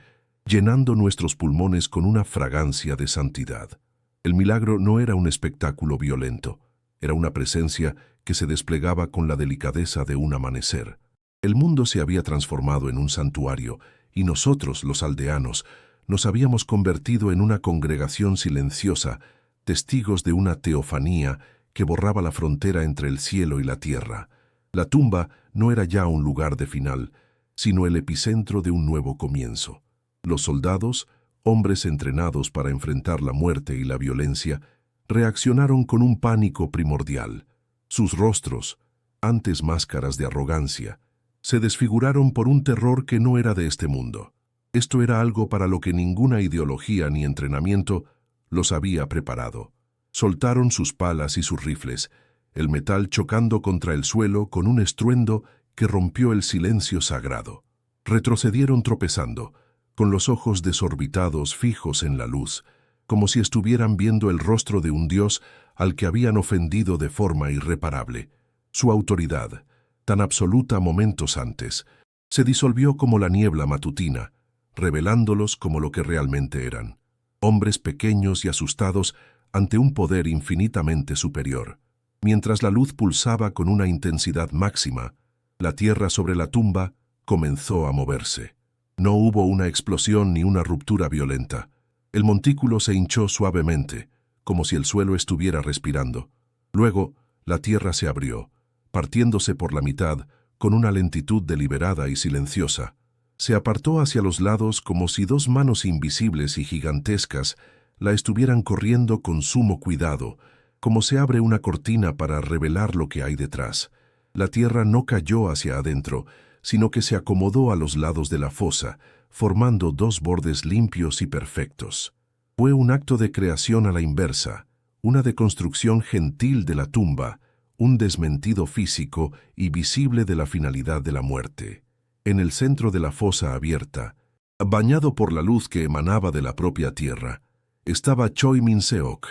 llenando nuestros pulmones con una fragancia de santidad. El milagro no era un espectáculo violento, era una presencia que se desplegaba con la delicadeza de un amanecer. El mundo se había transformado en un santuario y nosotros, los aldeanos, nos habíamos convertido en una congregación silenciosa, testigos de una teofanía que borraba la frontera entre el cielo y la tierra. La tumba no era ya un lugar de final, sino el epicentro de un nuevo comienzo. Los soldados, hombres entrenados para enfrentar la muerte y la violencia, reaccionaron con un pánico primordial. Sus rostros, antes máscaras de arrogancia, se desfiguraron por un terror que no era de este mundo. Esto era algo para lo que ninguna ideología ni entrenamiento los había preparado. Soltaron sus palas y sus rifles, el metal chocando contra el suelo con un estruendo que rompió el silencio sagrado. Retrocedieron tropezando, con los ojos desorbitados fijos en la luz, como si estuvieran viendo el rostro de un dios al que habían ofendido de forma irreparable. Su autoridad, tan absoluta momentos antes, se disolvió como la niebla matutina, revelándolos como lo que realmente eran, hombres pequeños y asustados ante un poder infinitamente superior. Mientras la luz pulsaba con una intensidad máxima, la tierra sobre la tumba comenzó a moverse. No hubo una explosión ni una ruptura violenta. El montículo se hinchó suavemente, como si el suelo estuviera respirando. Luego, la tierra se abrió, partiéndose por la mitad con una lentitud deliberada y silenciosa. Se apartó hacia los lados como si dos manos invisibles y gigantescas la estuvieran corriendo con sumo cuidado, como se abre una cortina para revelar lo que hay detrás. La tierra no cayó hacia adentro, sino que se acomodó a los lados de la fosa, formando dos bordes limpios y perfectos. Fue un acto de creación a la inversa, una deconstrucción gentil de la tumba, un desmentido físico y visible de la finalidad de la muerte. En el centro de la fosa abierta, bañado por la luz que emanaba de la propia tierra, estaba Choi Min-seok.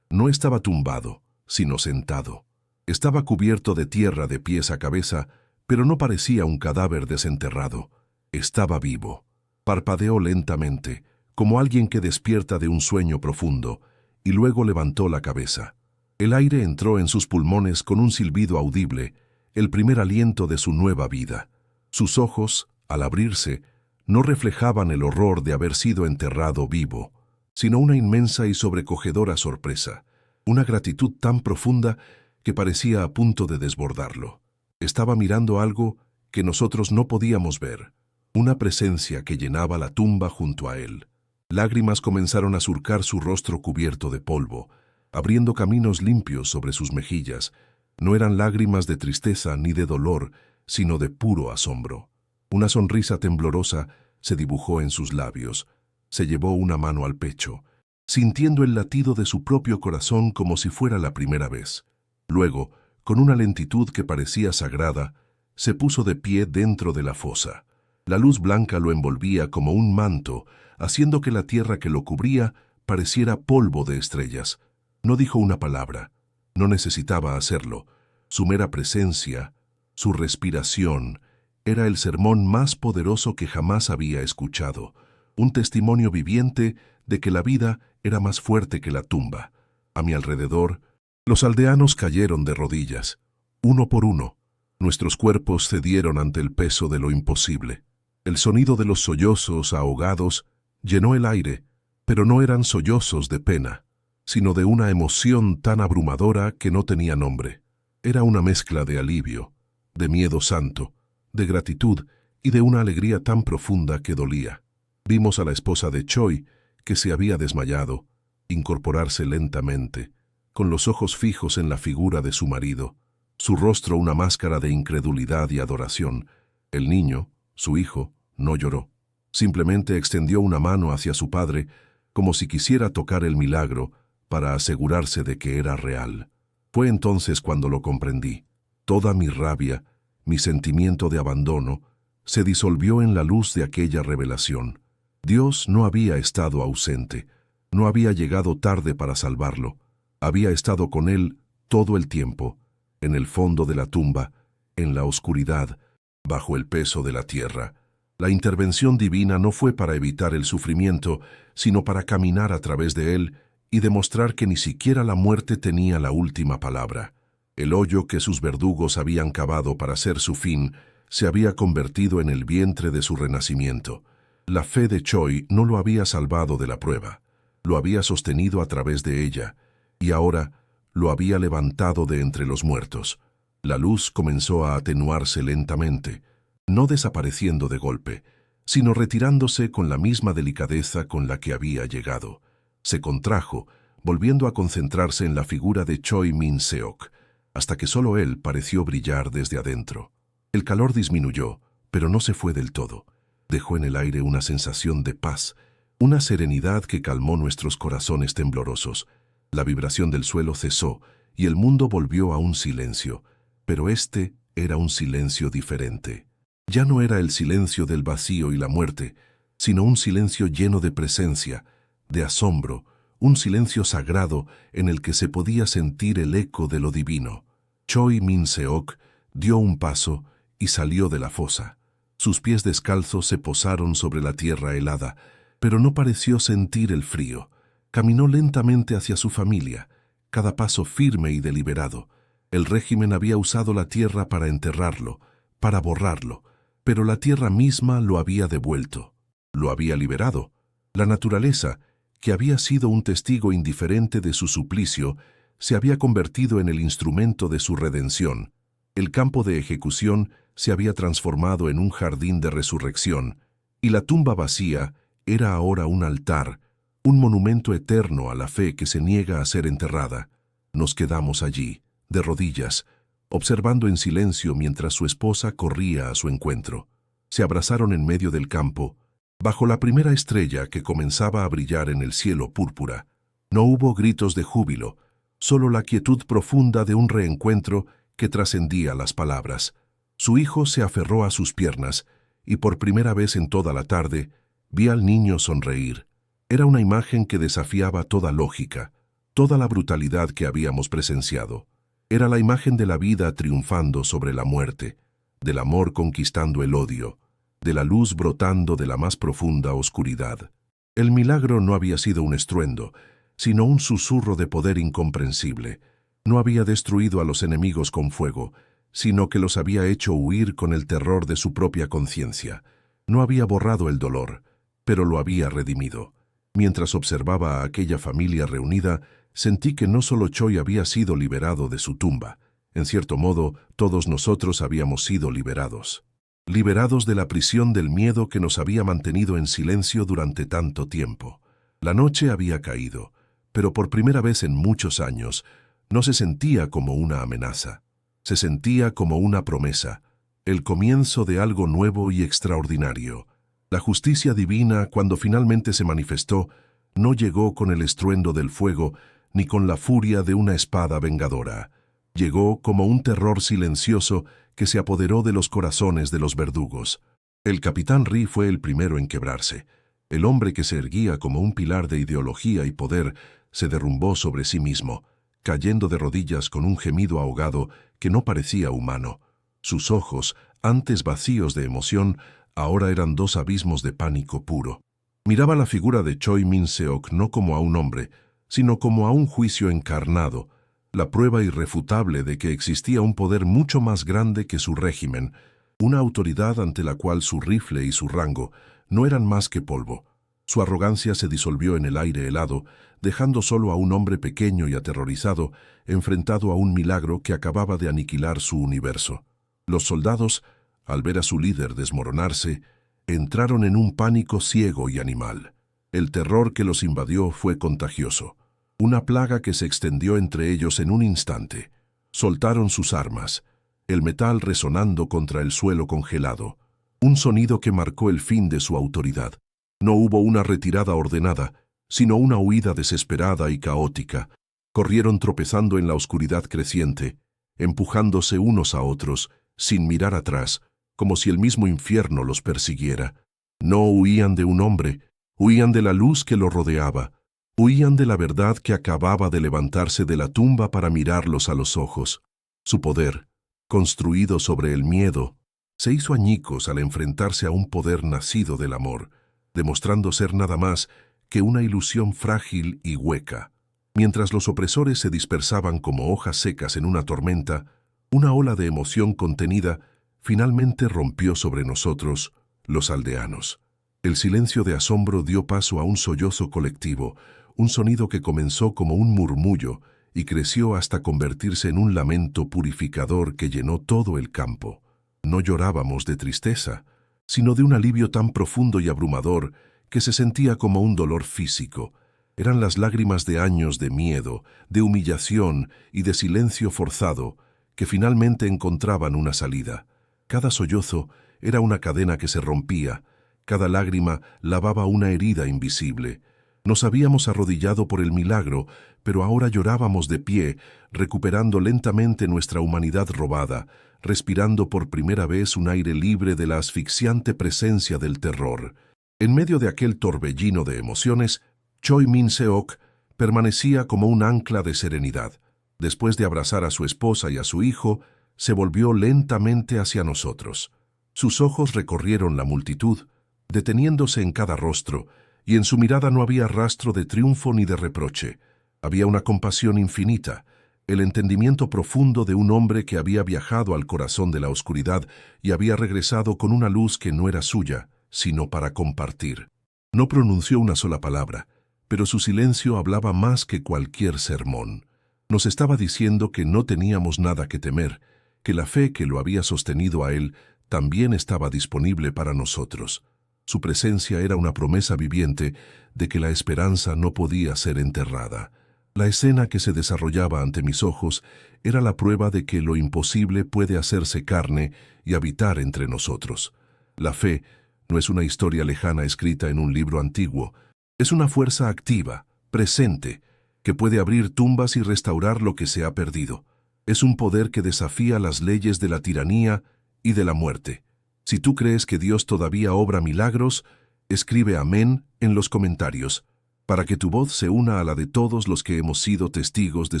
No estaba tumbado, sino sentado. Estaba cubierto de tierra de pies a cabeza, pero no parecía un cadáver desenterrado. Estaba vivo. Parpadeó lentamente, como alguien que despierta de un sueño profundo, y luego levantó la cabeza. El aire entró en sus pulmones con un silbido audible, el primer aliento de su nueva vida. Sus ojos, al abrirse, no reflejaban el horror de haber sido enterrado vivo, sino una inmensa y sobrecogedora sorpresa, una gratitud tan profunda que parecía a punto de desbordarlo. Estaba mirando algo que nosotros no podíamos ver, una presencia que llenaba la tumba junto a él. Lágrimas comenzaron a surcar su rostro cubierto de polvo, abriendo caminos limpios sobre sus mejillas. No eran lágrimas de tristeza ni de dolor, sino de puro asombro. Una sonrisa temblorosa se dibujó en sus labios. Se llevó una mano al pecho, sintiendo el latido de su propio corazón como si fuera la primera vez. Luego, con una lentitud que parecía sagrada, se puso de pie dentro de la fosa. La luz blanca lo envolvía como un manto, haciendo que la tierra que lo cubría pareciera polvo de estrellas. No dijo una palabra. No necesitaba hacerlo. Su mera presencia, su respiración, era el sermón más poderoso que jamás había escuchado, un testimonio viviente de que la vida era más fuerte que la tumba. A mi alrededor, los aldeanos cayeron de rodillas, uno por uno. Nuestros cuerpos cedieron ante el peso de lo imposible. El sonido de los sollozos ahogados llenó el aire, pero no eran sollozos de pena, sino de una emoción tan abrumadora que no tenía nombre. Era una mezcla de alivio, de miedo santo, de gratitud y de una alegría tan profunda que dolía. Vimos a la esposa de Choi, que se había desmayado, incorporarse lentamente, con los ojos fijos en la figura de su marido, su rostro una máscara de incredulidad y adoración. El niño, su hijo, no lloró. Simplemente extendió una mano hacia su padre, como si quisiera tocar el milagro para asegurarse de que era real. Fue entonces cuando lo comprendí. Toda mi rabia, mi sentimiento de abandono, se disolvió en la luz de aquella revelación. Dios no había estado ausente, no había llegado tarde para salvarlo. Había estado con él todo el tiempo, en el fondo de la tumba, en la oscuridad, bajo el peso de la tierra. La intervención divina no fue para evitar el sufrimiento, sino para caminar a través de él y demostrar que ni siquiera la muerte tenía la última palabra. El hoyo que sus verdugos habían cavado para ser su fin se había convertido en el vientre de su renacimiento. La fe de Choi no lo había salvado de la prueba, lo había sostenido a través de ella, y ahora lo había levantado de entre los muertos. La luz comenzó a atenuarse lentamente, no desapareciendo de golpe, sino retirándose con la misma delicadeza con la que había llegado. Se contrajo, volviendo a concentrarse en la figura de Choi Min-seok, hasta que solo él pareció brillar desde adentro. El calor disminuyó, pero no se fue del todo. Dejó en el aire una sensación de paz, una serenidad que calmó nuestros corazones temblorosos. La vibración del suelo cesó y el mundo volvió a un silencio, pero este era un silencio diferente. Ya no era el silencio del vacío y la muerte, sino un silencio lleno de presencia, de asombro, un silencio sagrado en el que se podía sentir el eco de lo divino. Choi Min-seok dio un paso y salió de la fosa. Sus pies descalzos se posaron sobre la tierra helada, pero no pareció sentir el frío. Caminó lentamente hacia su familia, cada paso firme y deliberado. El régimen había usado la tierra para enterrarlo, para borrarlo, pero la tierra misma lo había devuelto, lo había liberado. La naturaleza, que había sido un testigo indiferente de su suplicio, se había convertido en el instrumento de su redención. El campo de ejecución se había transformado en un jardín de resurrección, y la tumba vacía era ahora un altar, un monumento eterno a la fe que se niega a ser enterrada. Nos quedamos allí, de rodillas, observando en silencio mientras su esposa corría a su encuentro. Se abrazaron en medio del campo, bajo la primera estrella que comenzaba a brillar en el cielo púrpura. No hubo gritos de júbilo, solo la quietud profunda de un reencuentro que trascendía las palabras. Su hijo se aferró a sus piernas, y por primera vez en toda la tarde, vi al niño sonreír. Era una imagen que desafiaba toda lógica, toda la brutalidad que habíamos presenciado. Era la imagen de la vida triunfando sobre la muerte, del amor conquistando el odio, de la luz brotando de la más profunda oscuridad. El milagro no había sido un estruendo, sino un susurro de poder incomprensible. No había destruido a los enemigos con fuego, sino que los había hecho huir con el terror de su propia conciencia. No había borrado el dolor, pero lo había redimido. Mientras observaba a aquella familia reunida, sentí que no solo Choi había sido liberado de su tumba. En cierto modo, todos nosotros habíamos sido liberados. Liberados de la prisión del miedo que nos había mantenido en silencio durante tanto tiempo. La noche había caído, pero por primera vez en muchos años, no se sentía como una amenaza. Se sentía como una promesa, el comienzo de algo nuevo y extraordinario. La justicia divina, cuando finalmente se manifestó, no llegó con el estruendo del fuego ni con la furia de una espada vengadora. Llegó como un terror silencioso que se apoderó de los corazones de los verdugos. El capitán Ri fue el primero en quebrarse. El hombre que se erguía como un pilar de ideología y poder se derrumbó sobre sí mismo, cayendo de rodillas con un gemido ahogado que no parecía humano. Sus ojos, antes vacíos de emoción, ahora eran dos abismos de pánico puro. Miraba la figura de Choi Min-seok no como a un hombre, sino como a un juicio encarnado, la prueba irrefutable de que existía un poder mucho más grande que su régimen, una autoridad ante la cual su rifle y su rango no eran más que polvo. Su arrogancia se disolvió en el aire helado, dejando solo a un hombre pequeño y aterrorizado, enfrentado a un milagro que acababa de aniquilar su universo. Los soldados, al ver a su líder desmoronarse, entraron en un pánico ciego y animal. El terror que los invadió fue contagioso. Una plaga que se extendió entre ellos en un instante. Soltaron sus armas, el metal resonando contra el suelo congelado. Un sonido que marcó el fin de su autoridad. No hubo una retirada ordenada, sino una huida desesperada y caótica. Corrieron tropezando en la oscuridad creciente, empujándose unos a otros, sin mirar atrás, como si el mismo infierno los persiguiera. No huían de un hombre, huían de la luz que lo rodeaba. Huían de la verdad que acababa de levantarse de la tumba para mirarlos a los ojos. Su poder, construido sobre el miedo, se hizo añicos al enfrentarse a un poder nacido del amor, demostrando ser nada más que una ilusión frágil y hueca. Mientras los opresores se dispersaban como hojas secas en una tormenta, una ola de emoción contenida finalmente rompió sobre nosotros, los aldeanos. El silencio de asombro dio paso a un sollozo colectivo, un sonido que comenzó como un murmullo y creció hasta convertirse en un lamento purificador que llenó todo el campo. No llorábamos de tristeza, sino de un alivio tan profundo y abrumador que se sentía como un dolor físico. Eran las lágrimas de años de miedo, de humillación y de silencio forzado que finalmente encontraban una salida. Cada sollozo era una cadena que se rompía, cada lágrima lavaba una herida invisible. Nos habíamos arrodillado por el milagro, pero ahora llorábamos de pie, recuperando lentamente nuestra humanidad robada, respirando por primera vez un aire libre de la asfixiante presencia del terror. En medio de aquel torbellino de emociones, Choi Min-seok permanecía como un ancla de serenidad. Después de abrazar a su esposa y a su hijo, se volvió lentamente hacia nosotros. Sus ojos recorrieron la multitud, deteniéndose en cada rostro, y en su mirada no había rastro de triunfo ni de reproche. Había una compasión infinita, el entendimiento profundo de un hombre que había viajado al corazón de la oscuridad y había regresado con una luz que no era suya, sino para compartir. No pronunció una sola palabra, pero su silencio hablaba más que cualquier sermón. Nos estaba diciendo que no teníamos nada que temer, que la fe que lo había sostenido a él también estaba disponible para nosotros. Su presencia era una promesa viviente de que la esperanza no podía ser enterrada. La escena que se desarrollaba ante mis ojos era la prueba de que lo imposible puede hacerse carne y habitar entre nosotros. La fe no es una historia lejana escrita en un libro antiguo, es una fuerza activa, presente, que puede abrir tumbas y restaurar lo que se ha perdido. Es un poder que desafía las leyes de la tiranía y de la muerte. Si tú crees que Dios todavía obra milagros, escribe amén en los comentarios, para que tu voz se una a la de todos los que hemos sido testigos de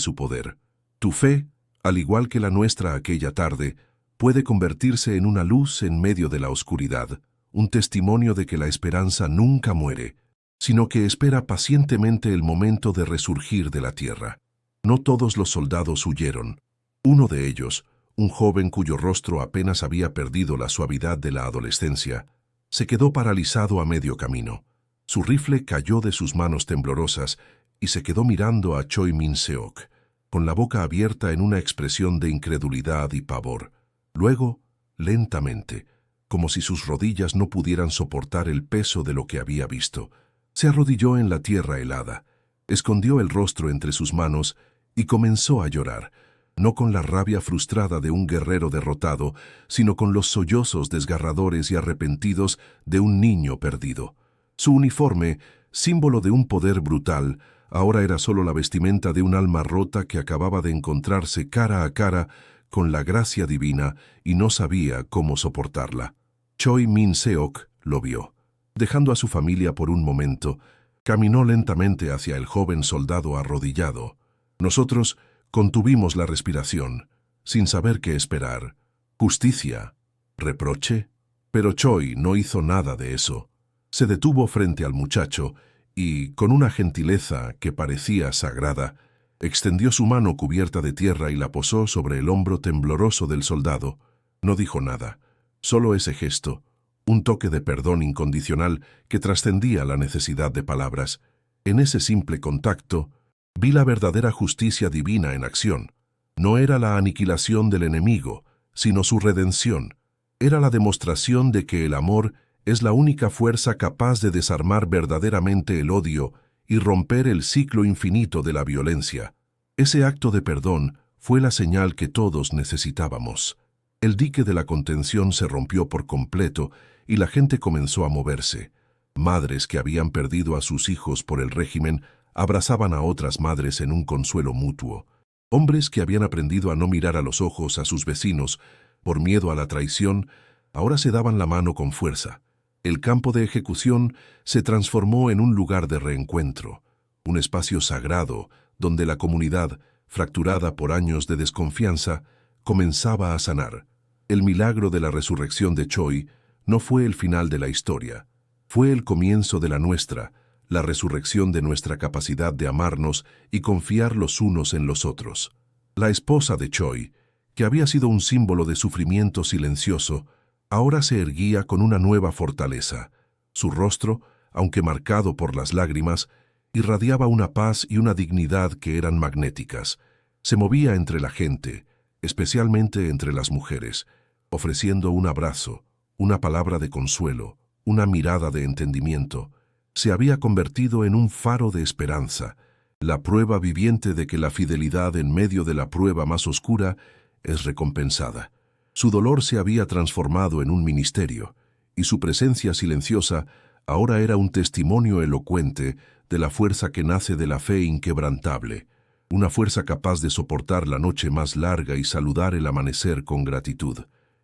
su poder. Tu fe, al igual que la nuestra aquella tarde, puede convertirse en una luz en medio de la oscuridad, un testimonio de que la esperanza nunca muere, sino que espera pacientemente el momento de resurgir de la tierra. No todos los soldados huyeron. Uno de ellos, un joven cuyo rostro apenas había perdido la suavidad de la adolescencia, se quedó paralizado a medio camino. Su rifle cayó de sus manos temblorosas y se quedó mirando a Choi Min-seok, con la boca abierta en una expresión de incredulidad y pavor. Luego, lentamente, como si sus rodillas no pudieran soportar el peso de lo que había visto, se arrodilló en la tierra helada, escondió el rostro entre sus manos y comenzó a llorar, no con la rabia frustrada de un guerrero derrotado, sino con los sollozos desgarradores y arrepentidos de un niño perdido. Su uniforme, símbolo de un poder brutal, ahora era solo la vestimenta de un alma rota que acababa de encontrarse cara a cara con la gracia divina y no sabía cómo soportarla. Choi Min-seok lo vio. Dejando a su familia por un momento, caminó lentamente hacia el joven soldado arrodillado. Nosotros contuvimos la respiración, sin saber qué esperar. ¿Justicia? ¿Reproche? Pero Choi no hizo nada de eso. Se detuvo frente al muchacho y, con una gentileza que parecía sagrada, extendió su mano cubierta de tierra y la posó sobre el hombro tembloroso del soldado. No dijo nada, solo ese gesto, un toque de perdón incondicional que trascendía la necesidad de palabras. En ese simple contacto, vi la verdadera justicia divina en acción. No era la aniquilación del enemigo, sino su redención. Era la demostración de que el amor es la única fuerza capaz de desarmar verdaderamente el odio y romper el ciclo infinito de la violencia. Ese acto de perdón fue la señal que todos necesitábamos. El dique de la contención se rompió por completo y la gente comenzó a moverse. Madres que habían perdido a sus hijos por el régimen abrazaban a otras madres en un consuelo mutuo. Hombres que habían aprendido a no mirar a los ojos a sus vecinos por miedo a la traición, ahora se daban la mano con fuerza. El campo de ejecución se transformó en un lugar de reencuentro, un espacio sagrado donde la comunidad, fracturada por años de desconfianza, comenzaba a sanar. El milagro de la resurrección de Choi no fue el final de la historia, fue el comienzo de la nuestra, la resurrección de nuestra capacidad de amarnos y confiar los unos en los otros. La esposa de Choi, que había sido un símbolo de sufrimiento silencioso, ahora se erguía con una nueva fortaleza. Su rostro, aunque marcado por las lágrimas, irradiaba una paz y una dignidad que eran magnéticas. Se movía entre la gente, especialmente entre las mujeres, ofreciendo un abrazo, una palabra de consuelo, una mirada de entendimiento. Se había convertido en un faro de esperanza, la prueba viviente de que la fidelidad en medio de la prueba más oscura es recompensada. Su dolor se había transformado en un ministerio, y su presencia silenciosa ahora era un testimonio elocuente de la fuerza que nace de la fe inquebrantable, una fuerza capaz de soportar la noche más larga y saludar el amanecer con gratitud.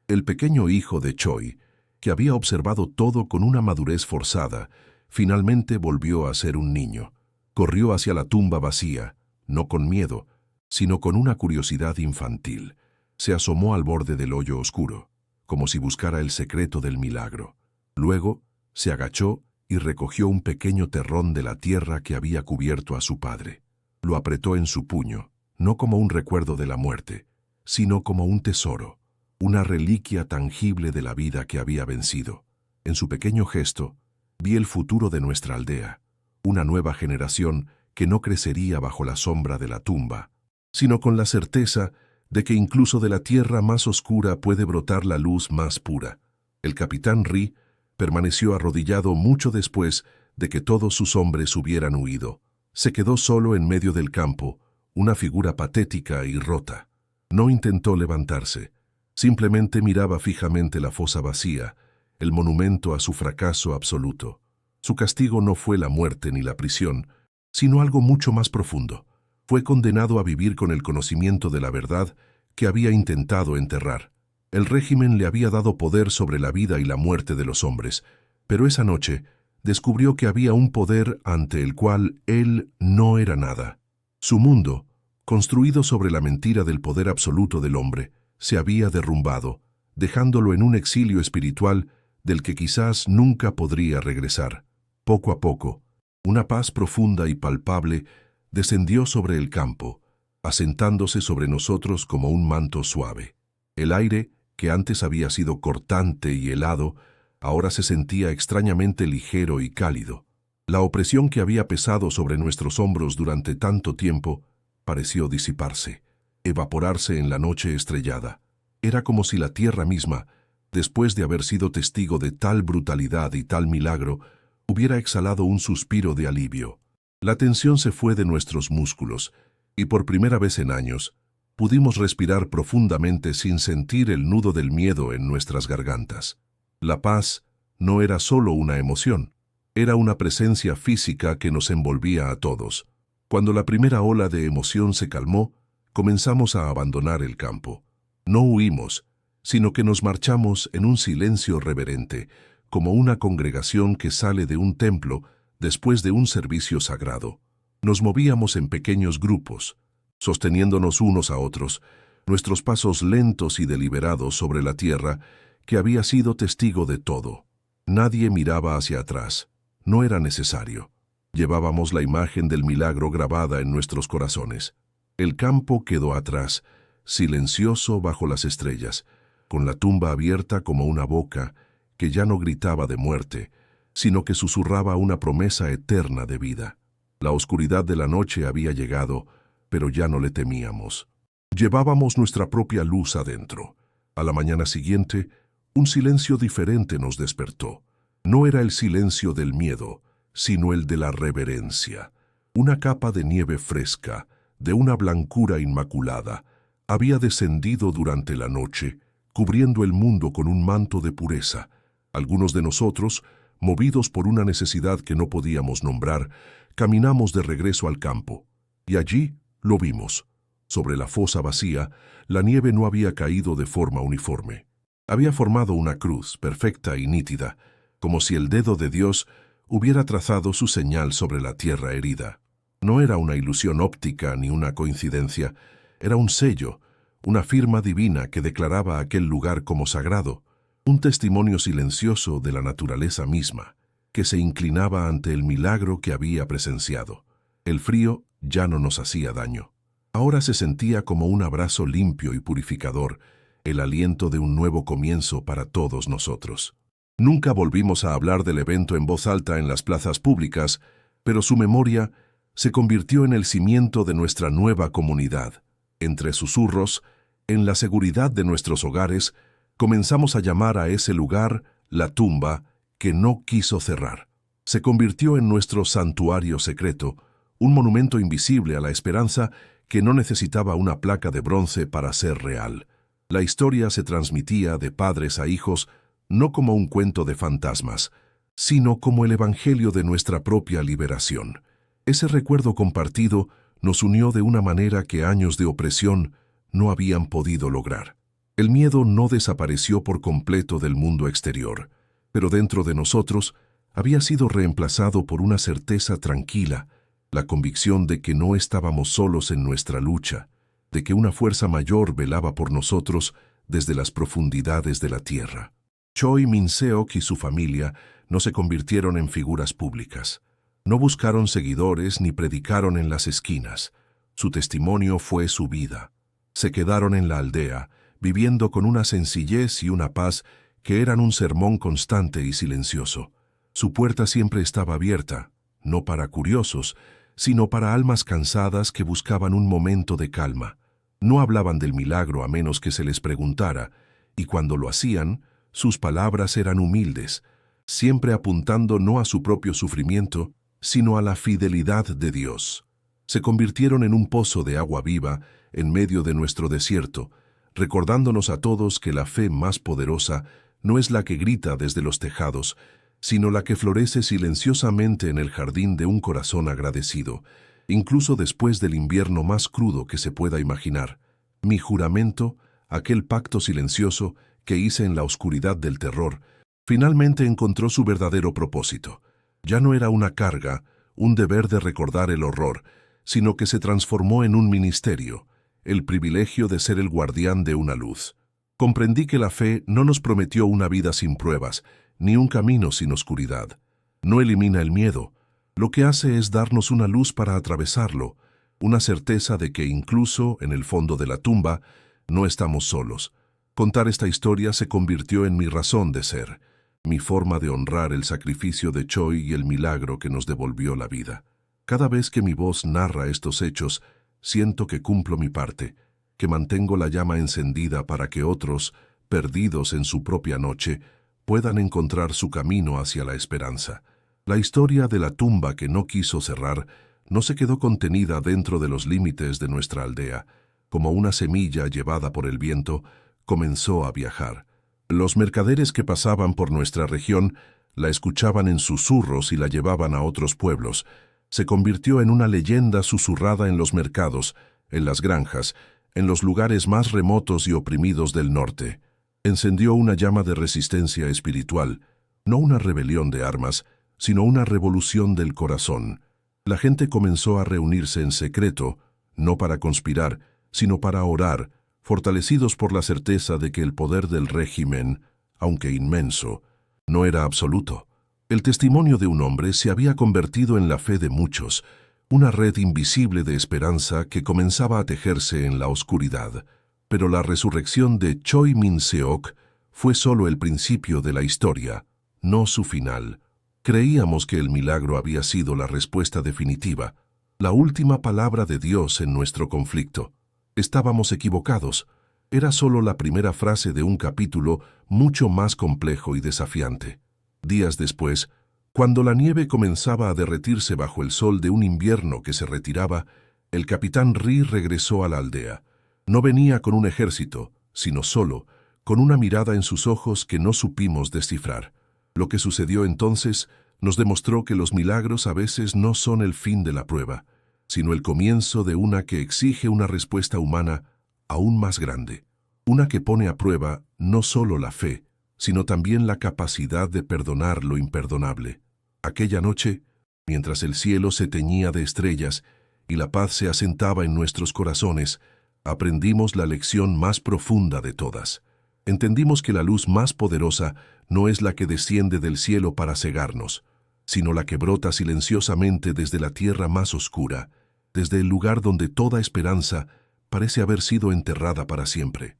El pequeño hijo de Choi, que había observado todo con una madurez forzada, finalmente volvió a ser un niño. Corrió hacia la tumba vacía, no con miedo, sino con una curiosidad infantil. Se asomó al borde del hoyo oscuro, como si buscara el secreto del milagro. Luego, se agachó y recogió un pequeño terrón de la tierra que había cubierto a su padre. Lo apretó en su puño, no como un recuerdo de la muerte, sino como un tesoro, una reliquia tangible de la vida que había vencido. En su pequeño gesto, vi el futuro de nuestra aldea, una nueva generación que no crecería bajo la sombra de la tumba, sino con la certeza de que incluso de la tierra más oscura puede brotar la luz más pura. El capitán Ri permaneció arrodillado mucho después de que todos sus hombres hubieran huido. Se quedó solo en medio del campo, una figura patética y rota. No intentó levantarse, simplemente miraba fijamente la fosa vacía, el monumento a su fracaso absoluto. Su castigo no fue la muerte ni la prisión, sino algo mucho más profundo. Fue condenado a vivir con el conocimiento de la verdad que había intentado enterrar. El régimen le había dado poder sobre la vida y la muerte de los hombres, pero esa noche descubrió que había un poder ante el cual él no era nada. Su mundo, construido sobre la mentira del poder absoluto del hombre, se había derrumbado, dejándolo en un exilio espiritual del que quizás nunca podría regresar. Poco a poco, una paz profunda y palpable descendió sobre el campo, asentándose sobre nosotros como un manto suave. El aire, que antes había sido cortante y helado, ahora se sentía extrañamente ligero y cálido. La opresión que había pesado sobre nuestros hombros durante tanto tiempo pareció disiparse, evaporarse en la noche estrellada. Era como si la tierra misma, después de haber sido testigo de tal brutalidad y tal milagro, hubiera exhalado un suspiro de alivio. La tensión se fue de nuestros músculos, y por primera vez en años, pudimos respirar profundamente sin sentir el nudo del miedo en nuestras gargantas. La paz no era solo una emoción, era una presencia física que nos envolvía a todos. Cuando la primera ola de emoción se calmó, comenzamos a abandonar el campo. No huimos, sino que nos marchamos en un silencio reverente, como una congregación que sale de un templo después de un servicio sagrado. Nos movíamos en pequeños grupos, sosteniéndonos unos a otros, nuestros pasos lentos y deliberados sobre la tierra que había sido testigo de todo. Nadie miraba hacia atrás. No era necesario. Llevábamos la imagen del milagro grabada en nuestros corazones. El campo quedó atrás, silencioso bajo las estrellas, con la tumba abierta como una boca que ya no gritaba de muerte, sino que susurraba una promesa eterna de vida. La oscuridad de la noche había llegado, pero ya no le temíamos. Llevábamos nuestra propia luz adentro. A la mañana siguiente, un silencio diferente nos despertó. No era el silencio del miedo, sino el de la reverencia. Una capa de nieve fresca, de una blancura inmaculada, había descendido durante la noche, cubriendo el mundo con un manto de pureza. Algunos de nosotros, movidos por una necesidad que no podíamos nombrar, caminamos de regreso al campo, y allí lo vimos. Sobre la fosa vacía, la nieve no había caído de forma uniforme. Había formado una cruz, perfecta y nítida, como si el dedo de Dios hubiera trazado su señal sobre la tierra herida. No era una ilusión óptica ni una coincidencia, era un sello, una firma divina que declaraba aquel lugar como sagrado, un testimonio silencioso de la naturaleza misma, que se inclinaba ante el milagro que había presenciado. El frío ya no nos hacía daño. Ahora se sentía como un abrazo limpio y purificador, el aliento de un nuevo comienzo para todos nosotros. Nunca volvimos a hablar del evento en voz alta en las plazas públicas, pero su memoria se convirtió en el cimiento de nuestra nueva comunidad. Entre susurros, en la seguridad de nuestros hogares, comenzamos a llamar a ese lugar la tumba que no quiso cerrar. Se convirtió en nuestro santuario secreto, un monumento invisible a la esperanza que no necesitaba una placa de bronce para ser real. La historia se transmitía de padres a hijos no como un cuento de fantasmas, sino como el evangelio de nuestra propia liberación. Ese recuerdo compartido nos unió de una manera que años de opresión no habían podido lograr. El miedo no desapareció por completo del mundo exterior, pero dentro de nosotros había sido reemplazado por una certeza tranquila, la convicción de que no estábamos solos en nuestra lucha, de que una fuerza mayor velaba por nosotros desde las profundidades de la tierra. Choi Min-seok y su familia no se convirtieron en figuras públicas. No buscaron seguidores ni predicaron en las esquinas. Su testimonio fue su vida. Se quedaron en la aldea, viviendo con una sencillez y una paz que eran un sermón constante y silencioso. Su puerta siempre estaba abierta, no para curiosos, sino para almas cansadas que buscaban un momento de calma. No hablaban del milagro a menos que se les preguntara, y cuando lo hacían, sus palabras eran humildes, siempre apuntando no a su propio sufrimiento, sino a la fidelidad de Dios. Se convirtieron en un pozo de agua viva en medio de nuestro desierto, recordándonos a todos que la fe más poderosa no es la que grita desde los tejados, sino la que florece silenciosamente en el jardín de un corazón agradecido, incluso después del invierno más crudo que se pueda imaginar. Mi juramento, aquel pacto silencioso que hice en la oscuridad del terror, finalmente encontró su verdadero propósito. Ya no era una carga, un deber de recordar el horror, sino que se transformó en un ministerio, el privilegio de ser el guardián de una luz. Comprendí que la fe no nos prometió una vida sin pruebas, ni un camino sin oscuridad. No elimina el miedo. Lo que hace es darnos una luz para atravesarlo, una certeza de que incluso en el fondo de la tumba no estamos solos. Contar esta historia se convirtió en mi razón de ser, mi forma de honrar el sacrificio de Choi y el milagro que nos devolvió la vida. Cada vez que mi voz narra estos hechos, siento que cumplo mi parte, que mantengo la llama encendida para que otros, perdidos en su propia noche, puedan encontrar su camino hacia la esperanza. La historia de la tumba que no quiso cerrar no se quedó contenida dentro de los límites de nuestra aldea. Como una semilla llevada por el viento, comenzó a viajar. Los mercaderes que pasaban por nuestra región la escuchaban en susurros y la llevaban a otros pueblos. Se convirtió en una leyenda susurrada en los mercados, en las granjas, en los lugares más remotos y oprimidos del norte. Encendió una llama de resistencia espiritual, no una rebelión de armas, sino una revolución del corazón. La gente comenzó a reunirse en secreto, no para conspirar, sino para orar, fortalecidos por la certeza de que el poder del régimen, aunque inmenso, no era absoluto. El testimonio de un hombre se había convertido en la fe de muchos, una red invisible de esperanza que comenzaba a tejerse en la oscuridad. Pero la resurrección de Choi Min-seok fue solo el principio de la historia, no su final. Creíamos que el milagro había sido la respuesta definitiva, la última palabra de Dios en nuestro conflicto. Estábamos equivocados. Era solo la primera frase de un capítulo mucho más complejo y desafiante. Días después, cuando la nieve comenzaba a derretirse bajo el sol de un invierno que se retiraba, el capitán Ri regresó a la aldea. No venía con un ejército, sino solo, con una mirada en sus ojos que no supimos descifrar. Lo que sucedió entonces nos demostró que los milagros a veces no son el fin de la prueba, sino el comienzo de una que exige una respuesta humana aún más grande, una que pone a prueba no solo la fe, sino también la capacidad de perdonar lo imperdonable. Aquella noche, mientras el cielo se teñía de estrellas y la paz se asentaba en nuestros corazones, aprendimos la lección más profunda de todas. Entendimos que la luz más poderosa no es la que desciende del cielo para cegarnos, sino la que brota silenciosamente desde la tierra más oscura, desde el lugar donde toda esperanza parece haber sido enterrada para siempre.